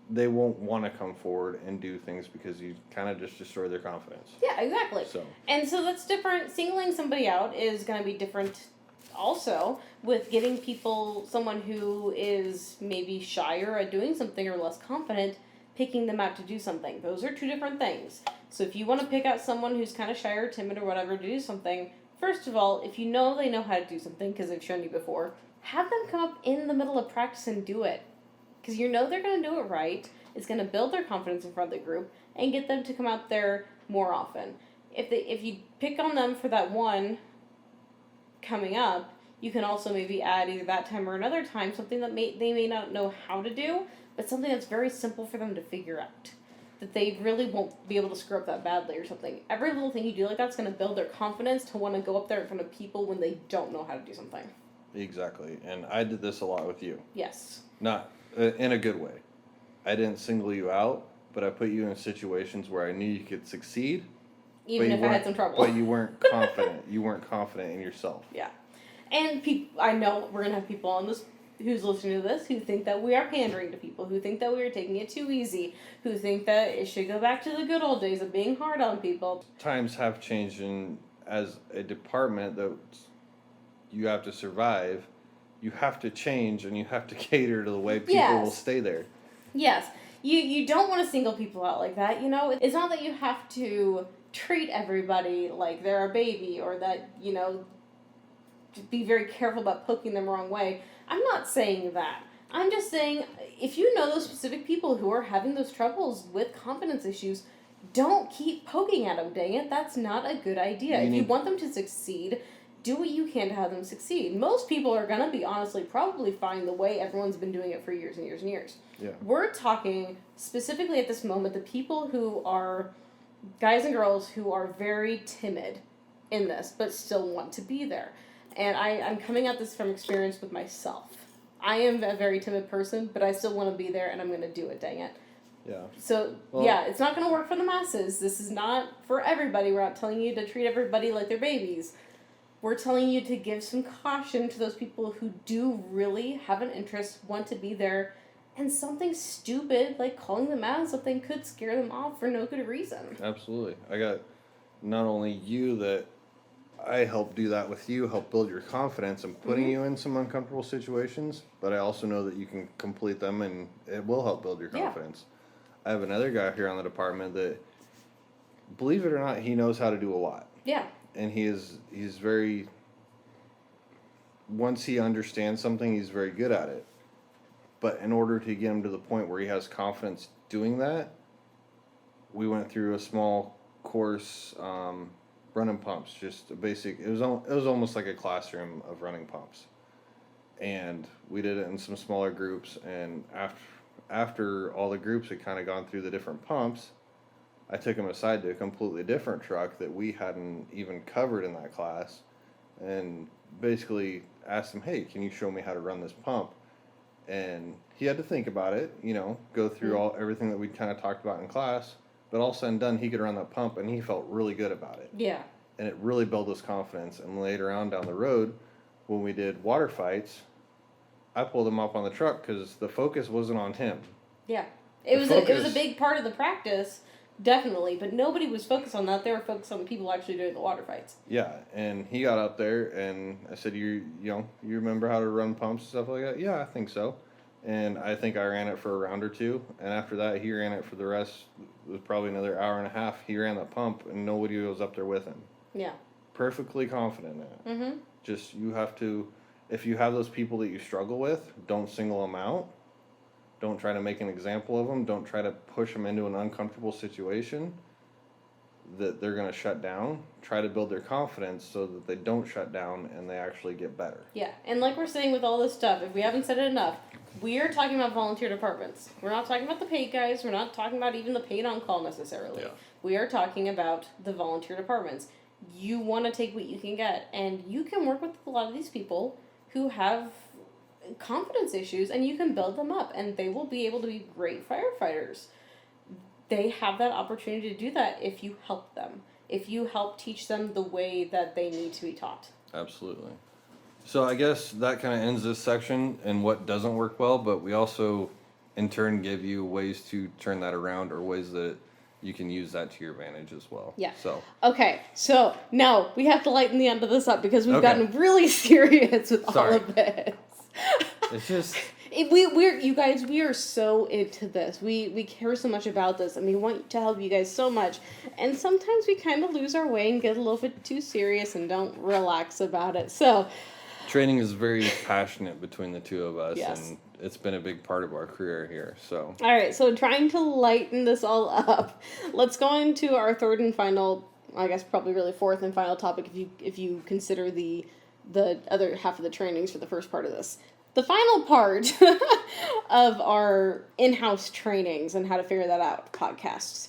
they won't want to come forward and do things because you kind of just destroy their confidence. Yeah, exactly. So that's different. Singling somebody out is going to be different also with getting someone who is maybe shyer at doing something or less confident, picking them out to do something. Those are 2 different things. So if you want to pick out someone who's kind of shy or timid or whatever to do something, first of all, if you know they know how to do something because they've shown you before, have them come up in the middle of practice and do it. Because you know they're going to do it right. It's going to build their confidence in front of the group and get them to come out there more often. If you pick on them for that one coming up, you can also maybe add either that time or another time something that they may not know how to do, but something that's very simple for them to figure out. That they really won't be able to screw up that badly or something. Every little thing you do like that's going to build their confidence to want to go up there in front of people when they don't know how to do something. Exactly. And I did this a lot with you. Yes. Not in a good way. I didn't single you out, but I put you in situations where I knew you could succeed. Even if I had some trouble. But you weren't confident. You weren't confident in yourself. Yeah. And I know we're going to have people on this who's listening to this who think that we are pandering to people, who think that we are taking it too easy, who think that it should go back to the good old days of being hard on people. Times have changed, and as a department that you have to survive, you have to change and you have to cater to the way people will stay there. Yes. You don't want to single people out like that, It's not that you have to treat everybody like they're a baby or that, be very careful about poking them the wrong way. I'm not saying that. I'm just saying, if you know those specific people who are having those troubles with confidence issues, don't keep poking at them, dang it. That's not a good idea. If you want them to succeed, do what you can to have them succeed. Most people are going to be, honestly, probably fine the way everyone's been doing it for years and years and years. Yeah. We're talking, specifically at this moment, the people who are, guys and girls who are very timid in this, but still want to be there. And I'm coming at this from experience with myself. I am a very timid person, but I still want to be there, and I'm going to do it, dang it. Yeah. So, it's not going to work for the masses. This is not for everybody. We're not telling you to treat everybody like they're babies. We're telling you to give some caution to those people who do really have an interest, want to be there, And something stupid, like calling them out on something, could scare them off for no good reason. Absolutely. I got not only you that I help do that with you, help build your confidence and putting you in some uncomfortable situations, but I also know that you can complete them and it will help build your confidence. I have another guy here on the department that, believe it or not, he knows how to do a lot. Yeah. And he's very, once he understands something, he's very good at it. But in order to get him to the point where he has confidence doing that, we went through a small course, running pumps, just a basic, it was almost like a classroom of running pumps. And we did it in some smaller groups, and after all the groups had kind of gone through the different pumps, I took him aside to a completely different truck that we hadn't even covered in that class, and basically asked him, hey, can you show me how to run this pump? And he had to think about it, go through everything that we kind of talked about in class, but all said and done, he could run that pump, and he felt really good about it. Yeah. And it really built his confidence. And later on down the road, when we did water fights, I pulled him up on the truck because the focus wasn't on him. Yeah. It was a big part of the practice, definitely, but nobody was focused on that. They were focused on the people actually doing the water fights. Yeah, and he got up there, and I said, you remember how to run pumps and stuff like that? Yeah, I think so. And I think I ran it for a round or two, and after that, he ran it for the rest. It was probably another hour and a half. He ran that pump, and nobody was up there with him. Yeah. Perfectly confident in it. Mm-hmm. Just, you have to, if you have those people that you struggle with, don't single them out. Don't try to make an example of them. Don't try to push them into an uncomfortable situation that they're going to shut down. Try to build their confidence so that they don't shut down and they actually get better. Yeah, and like we're saying with all this stuff, if we haven't said it enough, we are talking about volunteer departments. We're not talking about the paid guys. We're not talking about even the paid on-call necessarily. Yeah. We are talking about the volunteer departments. You want to take what you can get, and you can work with a lot of these people who have confidence issues, and you can build them up, and they will be able to be great firefighters. They have that opportunity to do that if you help them. If you help teach them the way that they need to be taught. Absolutely. So I guess that kind of ends this section and what doesn't work well, but we also in turn give you ways to turn that around or ways that you can use that to your advantage as well. Yeah. So. Okay, so now we have to lighten the end of this up because we've gotten really serious with all of this. It's just... we are so into this. We care so much about this, and we want to help you guys so much. And sometimes we kind of lose our way and get a little bit too serious and don't relax about it. So... Training is very passionate between the two of us, yes. And it's been a big part of our career here. So, all right, so trying to lighten this all up, let's go into our third and final, I guess probably really fourth and final topic if you consider the other half of the trainings for the first part of this. The final part of our in-house trainings and how to figure that out podcasts.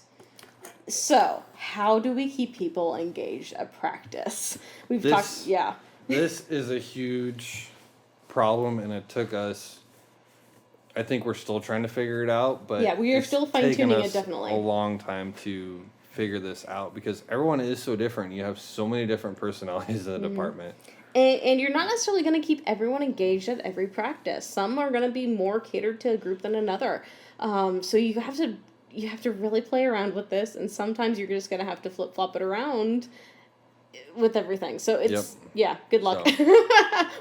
So, how do we keep people engaged at practice? We've talked, yeah. This is a huge problem, and it took us, I think we're still trying to figure it out, but yeah, we are still fine-tuning it, definitely. A long time to figure this out because everyone is so different. You have so many different personalities in the department. And you're not necessarily going to keep everyone engaged at every practice. Some are going to be more catered to a group than another. So you have to really play around with this, and sometimes you're just going to have to flip-flop it around with everything. So it's, good luck. So,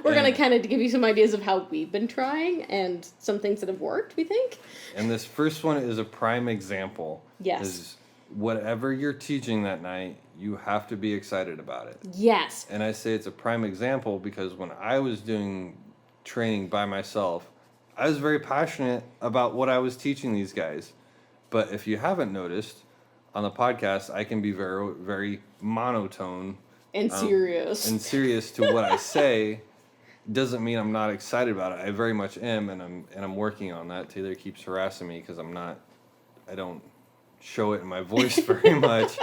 we're going to kind of give you some ideas of how we've been trying and some things that have worked, we think. And this first one is a prime example. Yes. Is whatever you're teaching that night, you have to be excited about it. Yes. And I say it's a prime example because when I was doing training by myself, I was very passionate about what I was teaching these guys. But if you haven't noticed, on the podcast, I can be very, very monotone and serious to what I say. Doesn't mean I'm not excited about it. I very much am, and I'm working on that. Taylor keeps harassing me because I don't show it in my voice very much,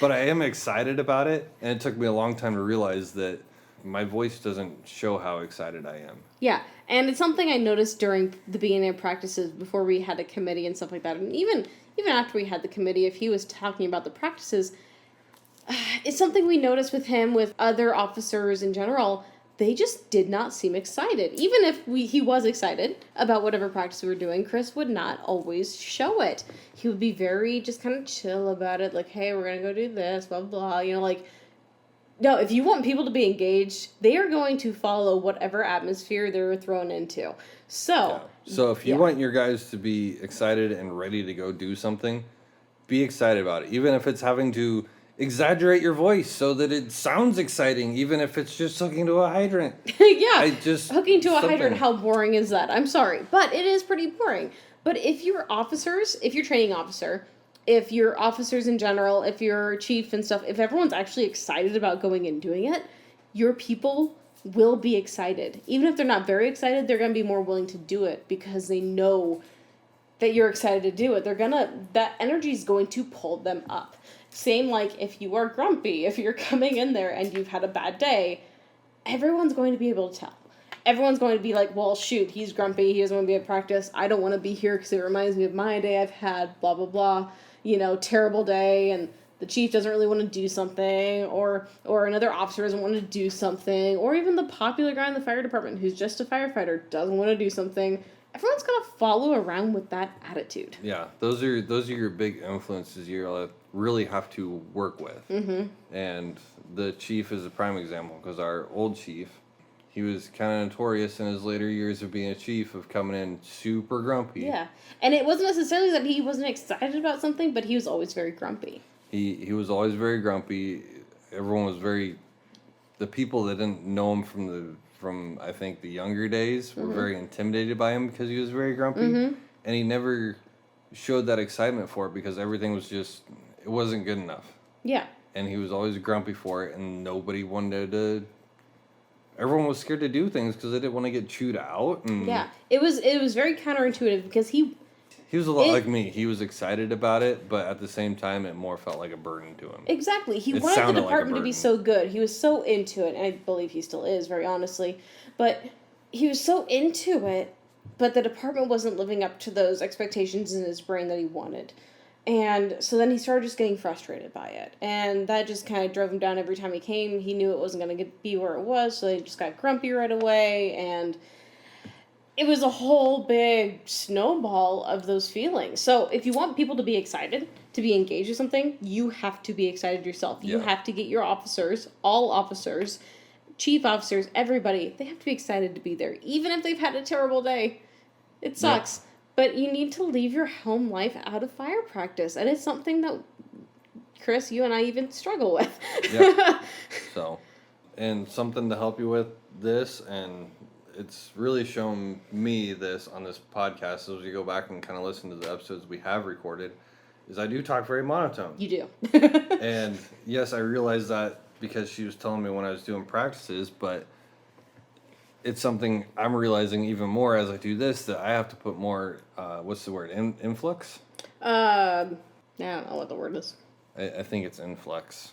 but I am excited about it. And it took me a long time to realize that my voice doesn't show how excited I am. Yeah, and it's something I noticed during the beginning of practices before we had a committee and stuff like that, and even after we had the committee, if he was talking about the practices, it's something we noticed with him, with other officers in general. they just did not seem excited. Even if he was excited about whatever practice we were doing, Chris would not always show it. He would be very just kind of chill about it, like, hey, we're going to go do this, blah, blah, blah. Like, no, if you want people to be engaged, they are going to follow whatever atmosphere they're thrown into. So, So if you want your guys to be excited and ready to go do something, be excited about it. Even if it's having to exaggerate your voice so that it sounds exciting, even if it's just hooking to a hydrant. Hooking to a hydrant, how boring is that? I'm sorry, but it is pretty boring. But if you're officers, if you're training officer, if you're officers in general, if you're chief and stuff, if everyone's actually excited about going and doing it, your people will be excited. Even if they're not very excited, they're going to be more willing to do it because they know that you're excited to do it. That energy is going to pull them up. Same like if you are grumpy, if you're coming in there and you've had a bad day, everyone's going to be able to tell. Everyone's going to be like, well, shoot, he's grumpy, he doesn't want to be at practice, I don't want to be here because it reminds me of my day I've had, blah, blah, blah, terrible day, and the chief doesn't really want to do something, or another officer doesn't want to do something, or even the popular guy in the fire department who's just a firefighter doesn't want to do something. Everyone's going to follow around with that attitude. Yeah, those are your big influences you really have to work with. Mm-hmm. And the chief is a prime example because our old chief, he was kind of notorious in his later years of being a chief of coming in super grumpy. Yeah, and it wasn't necessarily that he wasn't excited about something, but he was always very grumpy. He was always very grumpy. Everyone was the people that didn't know him from I think the younger days were very intimidated by him because he was very grumpy, and he never showed that excitement for it because everything was just, it wasn't good enough. Yeah. And he was always grumpy for it, and nobody wanted to. Everyone was scared to do things because they didn't want to get chewed out. And yeah, it was very counterintuitive because he was a lot like me. He was excited about it, but at the same time, it more felt like a burden to him. Exactly. He wanted the department to be so good. He was so into it, and I believe he still is, very honestly. But he was so into it, but the department wasn't living up to those expectations in his brain that he wanted. And so then he started just getting frustrated by it. And that just kind of drove him down every time he came. He knew it wasn't going to be where it was, so he just got grumpy right away. And it was a whole big snowball of those feelings. So if you want people to be excited, to be engaged with something, you have to be excited yourself. You have to get your officers, all officers, chief officers, everybody, they have to be excited to be there. Even if they've had a terrible day. It sucks. Yeah. But you need to leave your home life out of fire practice. And it's something that, Chris, you and I even struggle with. Yeah. So, and something to help you with this, and it's really shown me this on this podcast as we go back and kind of listen to the episodes we have recorded, is I do talk very monotone. You do. And yes, I realized that because she was telling me when I was doing practices, but it's something I'm realizing even more as I do this, that I have to put more, what's the word, influx? I don't know what the word is. I think it's influx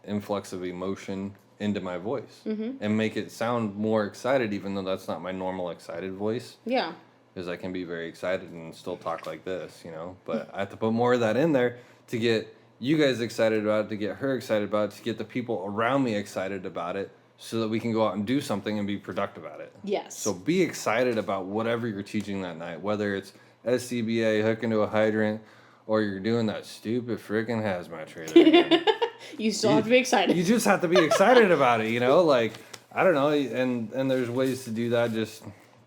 of emotion into my voice, and make it sound more excited, even though that's not my normal excited voice. Yeah. Because I can be very excited and still talk like this, but I have to put more of that in there to get you guys excited about it, to get her excited about it, to get the people around me excited about it, so that we can go out and do something and be productive at it. Yes. So be excited about whatever you're teaching that night, whether it's Xcba, hooking to a hydrant, or you're doing that stupid freaking hazmat trailer. You still have to be excited. You just have to be excited about it, like, I don't know, and there's ways to do that, just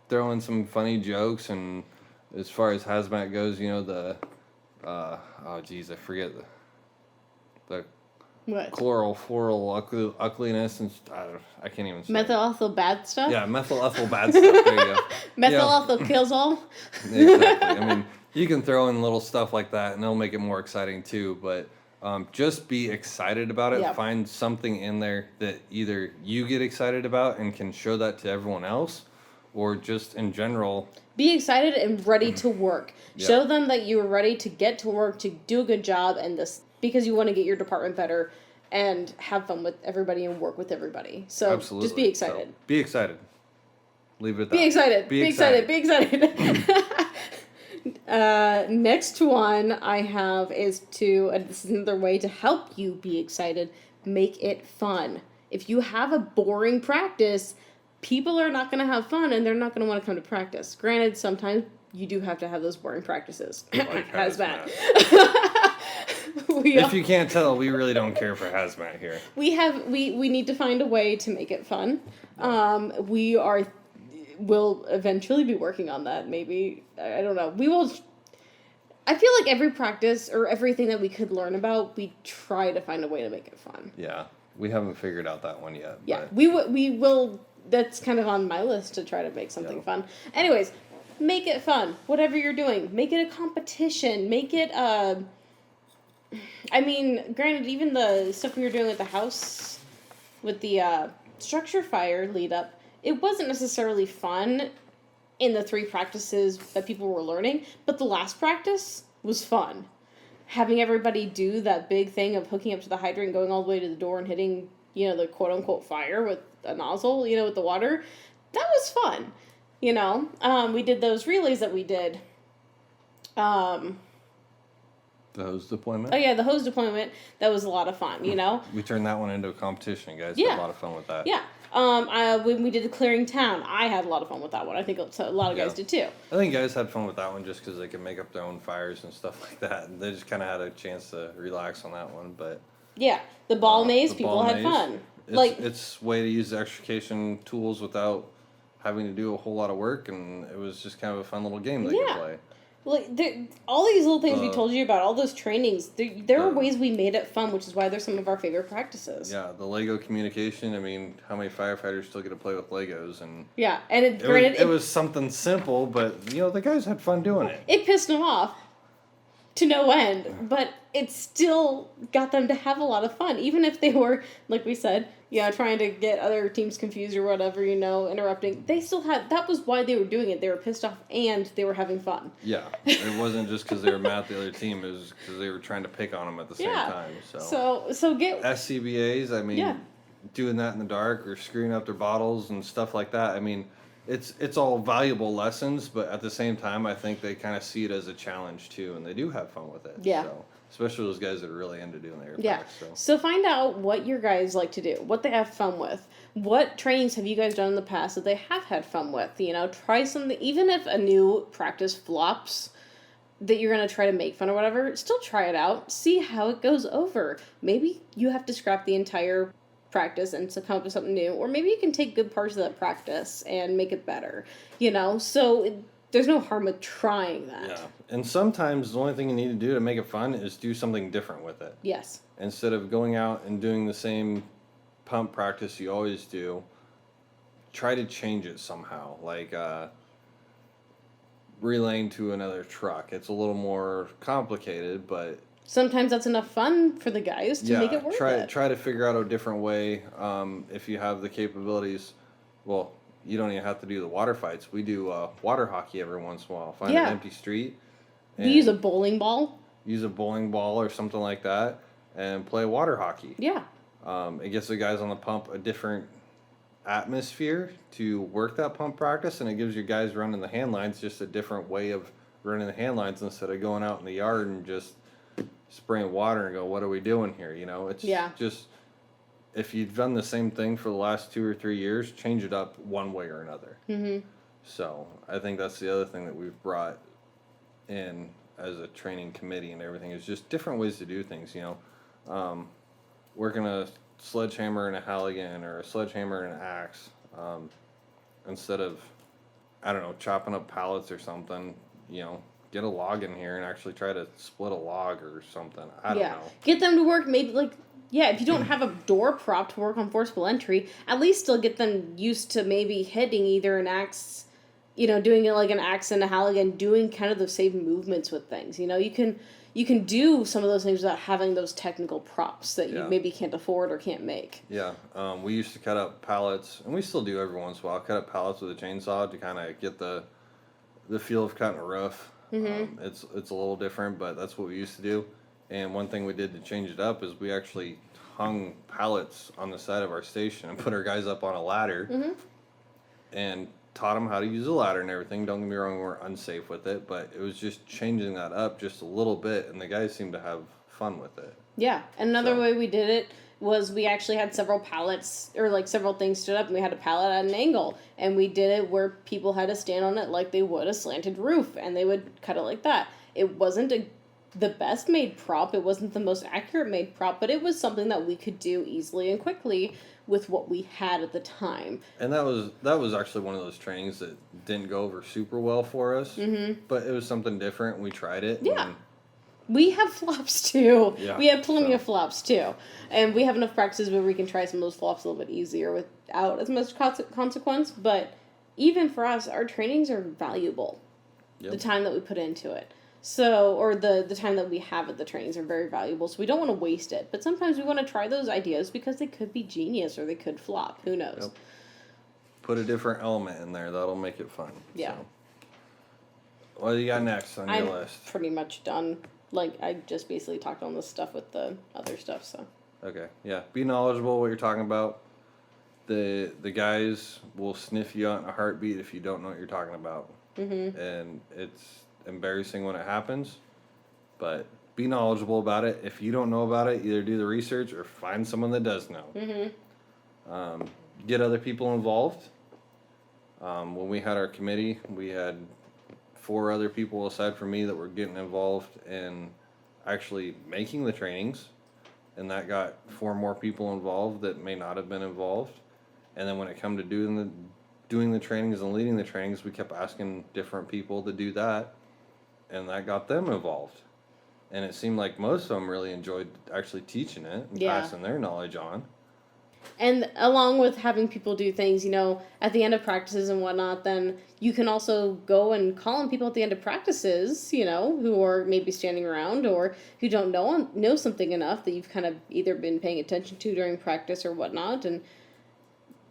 throw in some funny jokes, and as far as hazmat goes, I forget the what? Chlorophoryl ugliness, and I can't even say methyl ethyl bad stuff? Yeah, methyl ethyl bad stuff. There you go. Methyl ethyl kills all? Exactly. I mean, you can throw in little stuff like that, and it'll make it more exciting too, but just be excited about it. Yep. Find something in there that either you get excited about and can show that to everyone else, or just in general. Be excited and ready to work. Yep. Show them that you're ready to get to work, to do a good job, and this because you want to get your department better and have fun with everybody and work with everybody. So absolutely. Just be excited. So, be excited. Leave it at that. Be excited. Be excited. Be excited. Next one I have is this is another way to help you be excited. Make it fun. If you have a boring practice, people are not going to have fun and they're not going to want to come to practice. Granted, sometimes you do have to have those boring practices. Like hazmat. If you can't tell, we really don't care for hazmat here. We need to find a way to make it fun. We'll eventually be working on that. Maybe, I don't know. We will. I feel like every practice or everything that we could learn about, we try to find a way to make it fun. Yeah, we haven't figured out that one yet. Yeah, but. we will. That's kind of on my list to try to make something fun. Anyways, make it fun. Whatever you're doing, make it a competition. Make it I mean, granted, even the stuff we were doing at the house with the structure fire lead up, it wasn't necessarily fun in the 3 practices that people were learning, but the last practice was fun. Having everybody do that big thing of hooking up to the hydrant and going all the way to the door and hitting, the quote-unquote fire with a nozzle, with the water, that was fun, We did those relays that we did. The hose deployment? Oh, yeah, the hose deployment. That was a lot of fun, We turned that one into a competition, guys. Yeah. Had a lot of fun with that. Yeah. When we did the Clearing Town, I had a lot of fun with that one. I think a lot of guys did too. I think guys had fun with that one just because they could make up their own fires and stuff like that. And they just kind of had a chance to relax on that one. But yeah, the ball maze, people had fun. It's a way to use the extrication tools without having to do a whole lot of work, and it was just kind of a fun little game they could play. All these little things we told you about, all those trainings, there are ways we made it fun, which is why they're some of our favorite practices. Yeah, the Lego communication. I mean, how many firefighters still get to play with Legos? And yeah, and it was something simple, but the guys had fun doing it. It pissed them off to no end, but it still got them to have a lot of fun, even if they were, like we said, trying to get other teams confused or whatever, interrupting. They still had, that was why they were doing it. They were pissed off and they were having fun. Yeah, it wasn't just because they were mad at the other team. It was because they were trying to pick on them at the same time. So get Xcbas. I mean, doing that in the dark or screwing up their bottles and stuff like that. I mean, it's all valuable lessons, but at the same time, I think they kind of see it as a challenge too, and they do have fun with it. Yeah. So, especially those guys that are really into doing the air packs. So find out what your guys like to do, what they have fun with. What trainings have you guys done in the past that they have had fun with? Try something, even if a new practice flops that you're going to try to make fun or whatever, still try it out. See how it goes over. Maybe you have to scrap the entire practice and to come up with something new, or maybe you can take good parts of that practice and make it better, so there's no harm with trying that. Yeah, and sometimes the only thing you need to do to make it fun is do something different with it. Yes. Instead of going out and doing the same pump practice you always do, try to change it somehow, like relaying to another truck. It's a little more complicated, but sometimes that's enough fun for the guys to make it worth it. Try to figure out a different way. If you have the capabilities, well, you don't even have to do the water fights. We do water hockey every once in a while. Find an empty street. We use a bowling ball. Use a bowling ball or something like that and play water hockey. Yeah. It gives the guys on the pump a different atmosphere to work that pump practice, and it gives your guys running the hand lines just a different way of running the hand lines instead of going out in the yard and just spraying water and go, what are we doing here? It's just, if you've done the same thing for the last 2 or 3 years, change it up one way or another. Mm-hmm. So I think that's the other thing that we've brought in as a training committee and everything is just different ways to do things. Working a sledgehammer and a Halligan or a sledgehammer and an axe, instead of, I don't know, chopping up pallets or something, get a log in here and actually try to split a log or something. I don't know. Get them to work maybe if you don't have a door prop to work on forcible entry, at least still get them used to maybe hitting either an axe, doing it like an axe and a Halligan, doing kind of the same movements with things. You can do some of those things without having those technical props that you maybe can't afford or can't make. Yeah. We used to cut up pallets, and we still do every once in a while, cut up pallets with a chainsaw to kind of get the feel of cutting a roof. Mm-hmm. It's a little different, but that's what we used to do. And one thing we did to change it up is we actually hung pallets on the side of our station and put our guys up on a ladder and taught them how to use a ladder and everything. Don't get me wrong, we're unsafe with it, but it was just changing that up just a little bit, and the guys seemed to have fun with it. Yeah, and another way we did it was we actually had several pallets, or like several things stood up, and we had a pallet at an angle, and we did it where people had to stand on it like they would a slanted roof, and they would cut it like that. It wasn't the best made prop, it wasn't the most accurate made prop, but it was something that we could do easily and quickly with what we had at the time. And that was actually one of those trainings that didn't go over super well for us, but it was something different. We tried it. Yeah. We have flops too. Yeah, we have plenty of flops too. And we have enough practices where we can try some of those flops a little bit easier without as much consequence. But even for us, our trainings are valuable. Yep. The time that we put into it. So, or the time that we have at the trainings are very valuable. So we don't want to waste it. But sometimes we want to try those ideas because they could be genius or they could flop. Who knows? Yep. Put a different element in there. That'll make it fun. Yeah. So. What do you got next on your list? I'm pretty much done. Like, I just basically talked on this stuff with the other stuff, so. Okay, yeah. Be knowledgeable what you're talking about. The guys will sniff you out in a heartbeat if you don't know what you're talking about. Mm-hmm. And it's embarrassing when it happens, but be knowledgeable about it. If you don't know about it, either do the research or find someone that does know. Mm-hmm. Get other people involved. When we had our committee, we had 4 other people aside from me that were getting involved in actually making the trainings, and that got 4 more people involved that may not have been involved. And then when it come to doing the trainings and leading the trainings, we kept asking different people to do that, and that got them involved. And it seemed like most of them really enjoyed actually teaching it and passing their knowledge on. And along with having people do things, at the end of practices and whatnot, then you can also go and call on people at the end of practices, who are maybe standing around or who don't know something enough that you've kind of either been paying attention to during practice or whatnot, and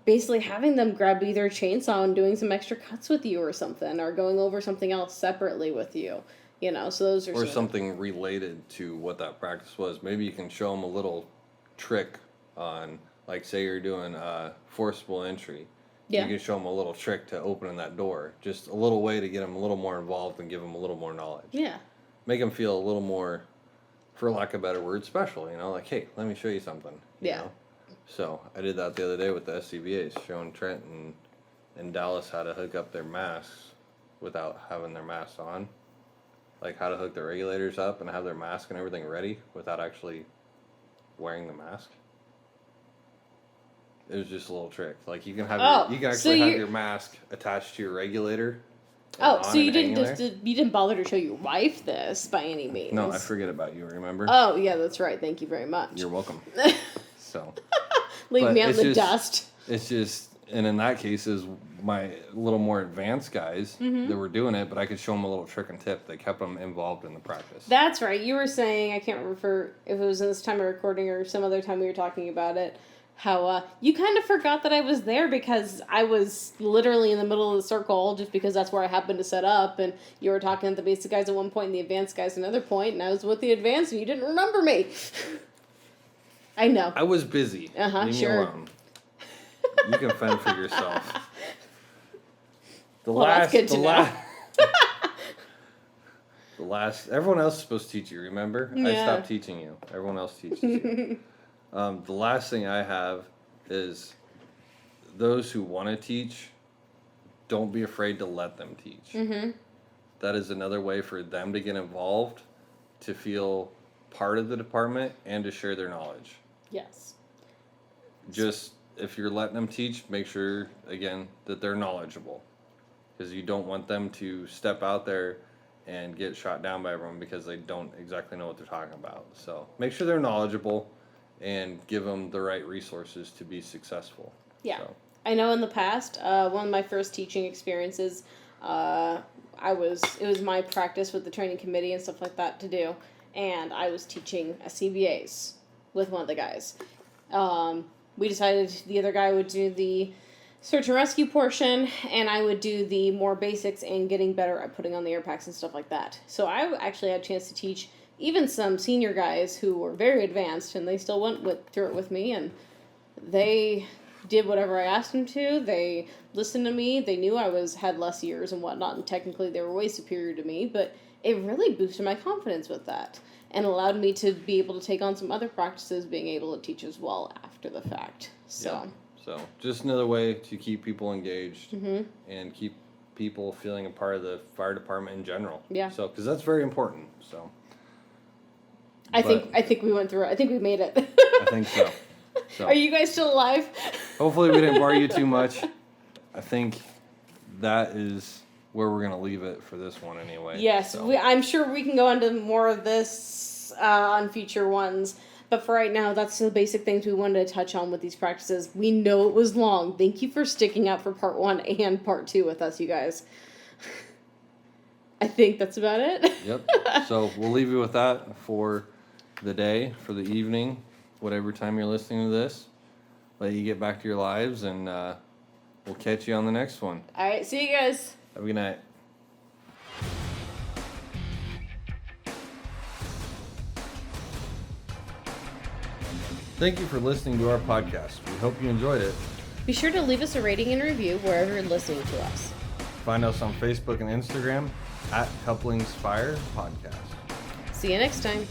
basically having them grab either a chainsaw and doing some extra cuts with you or something, or going over something else separately with you, so those are... Or something related to what that practice was. Maybe you can show them a little trick on... Like, say you're doing forcible entry. Yeah. You can show them a little trick to opening that door. Just a little way to get them a little more involved and give them a little more knowledge. Yeah. Make them feel a little more, for lack of a better word, special. Like, hey, let me show you something. You know? So I did that the other day with the Xcbas, showing Trent and Dallas how to hook up their masks without having their masks on. Like, how to hook the regulators up and have their mask and everything ready without actually wearing the mask. It was just a little trick. Like, you can have you can actually have your mask attached to your regulator. So you didn't bother to show your wife this by any means. No, I forget about you. Remember? Oh yeah, that's right. Thank you very much. You're welcome. So leave me out in the dust. It's just, and in that case, is my little more advanced guys that were doing it, but I could show them a little trick and tip that kept them involved in the practice. That's right. You were saying, I can't remember if it was in this time of recording or some other time we were talking about it. How you kind of forgot that I was there because I was literally in the middle of the circle just because that's where I happened to set up, and you were talking to the basic guys at one point and the advanced guys at another point, and I was with the advanced and you didn't remember me. I know. I was busy. Leave me alone. You can fend for yourself. That's good to know. The last, everyone else is supposed to teach you, remember? Yeah. I stopped teaching you. Everyone else teaches you. The last thing I have is those who want to teach, don't be afraid to let them teach. Mm-hmm. That is another way for them to get involved, to feel part of the department, and to share their knowledge. Yes. Just, if you're letting them teach, make sure, again, that they're knowledgeable. Because you don't want them to step out there and get shot down by everyone because they don't exactly know what they're talking about. So make sure they're knowledgeable and give them the right resources to be successful. Yeah. So. I know in the past, one of my first teaching experiences, it was my practice with the training committee and stuff like that to do, and I was teaching Xcbas with one of the guys. We decided the other guy would do the search and rescue portion, and I would do the more basics and getting better at putting on the air packs and stuff like that. So I actually had a chance to teach even some senior guys who were very advanced, and they still went through it with me, and they did whatever I asked them to. They listened to me. They knew I had less years and whatnot, and technically they were way superior to me, but it really boosted my confidence with that and allowed me to be able to take on some other practices, being able to teach as well after the fact. So, So just another way to keep people engaged and keep people feeling a part of the fire department in general. Yeah. So, because that's very important. So. I think we went through it. I think we made it. I think so. Are you guys still alive? Hopefully we didn't bore you too much. I think that is where we're going to leave it for this one anyway. Yes, so. I'm sure we can go into more of this on future ones. But for right now, that's the basic things we wanted to touch on with these practices. We know it was long. Thank you for sticking out for part 1 and part 2 with us, you guys. I think that's about it. Yep. So we'll leave you with that for the day, for the evening, whatever time you're listening to this. Let you get back to your lives, and we'll catch you on the next one. All right, see you guys. Have a good night. Thank you for listening to our podcast. We hope you enjoyed it. Be sure to leave us a rating and review wherever you're listening to us. Find us on Facebook and Instagram at Couplings Fire Podcast. See you next time.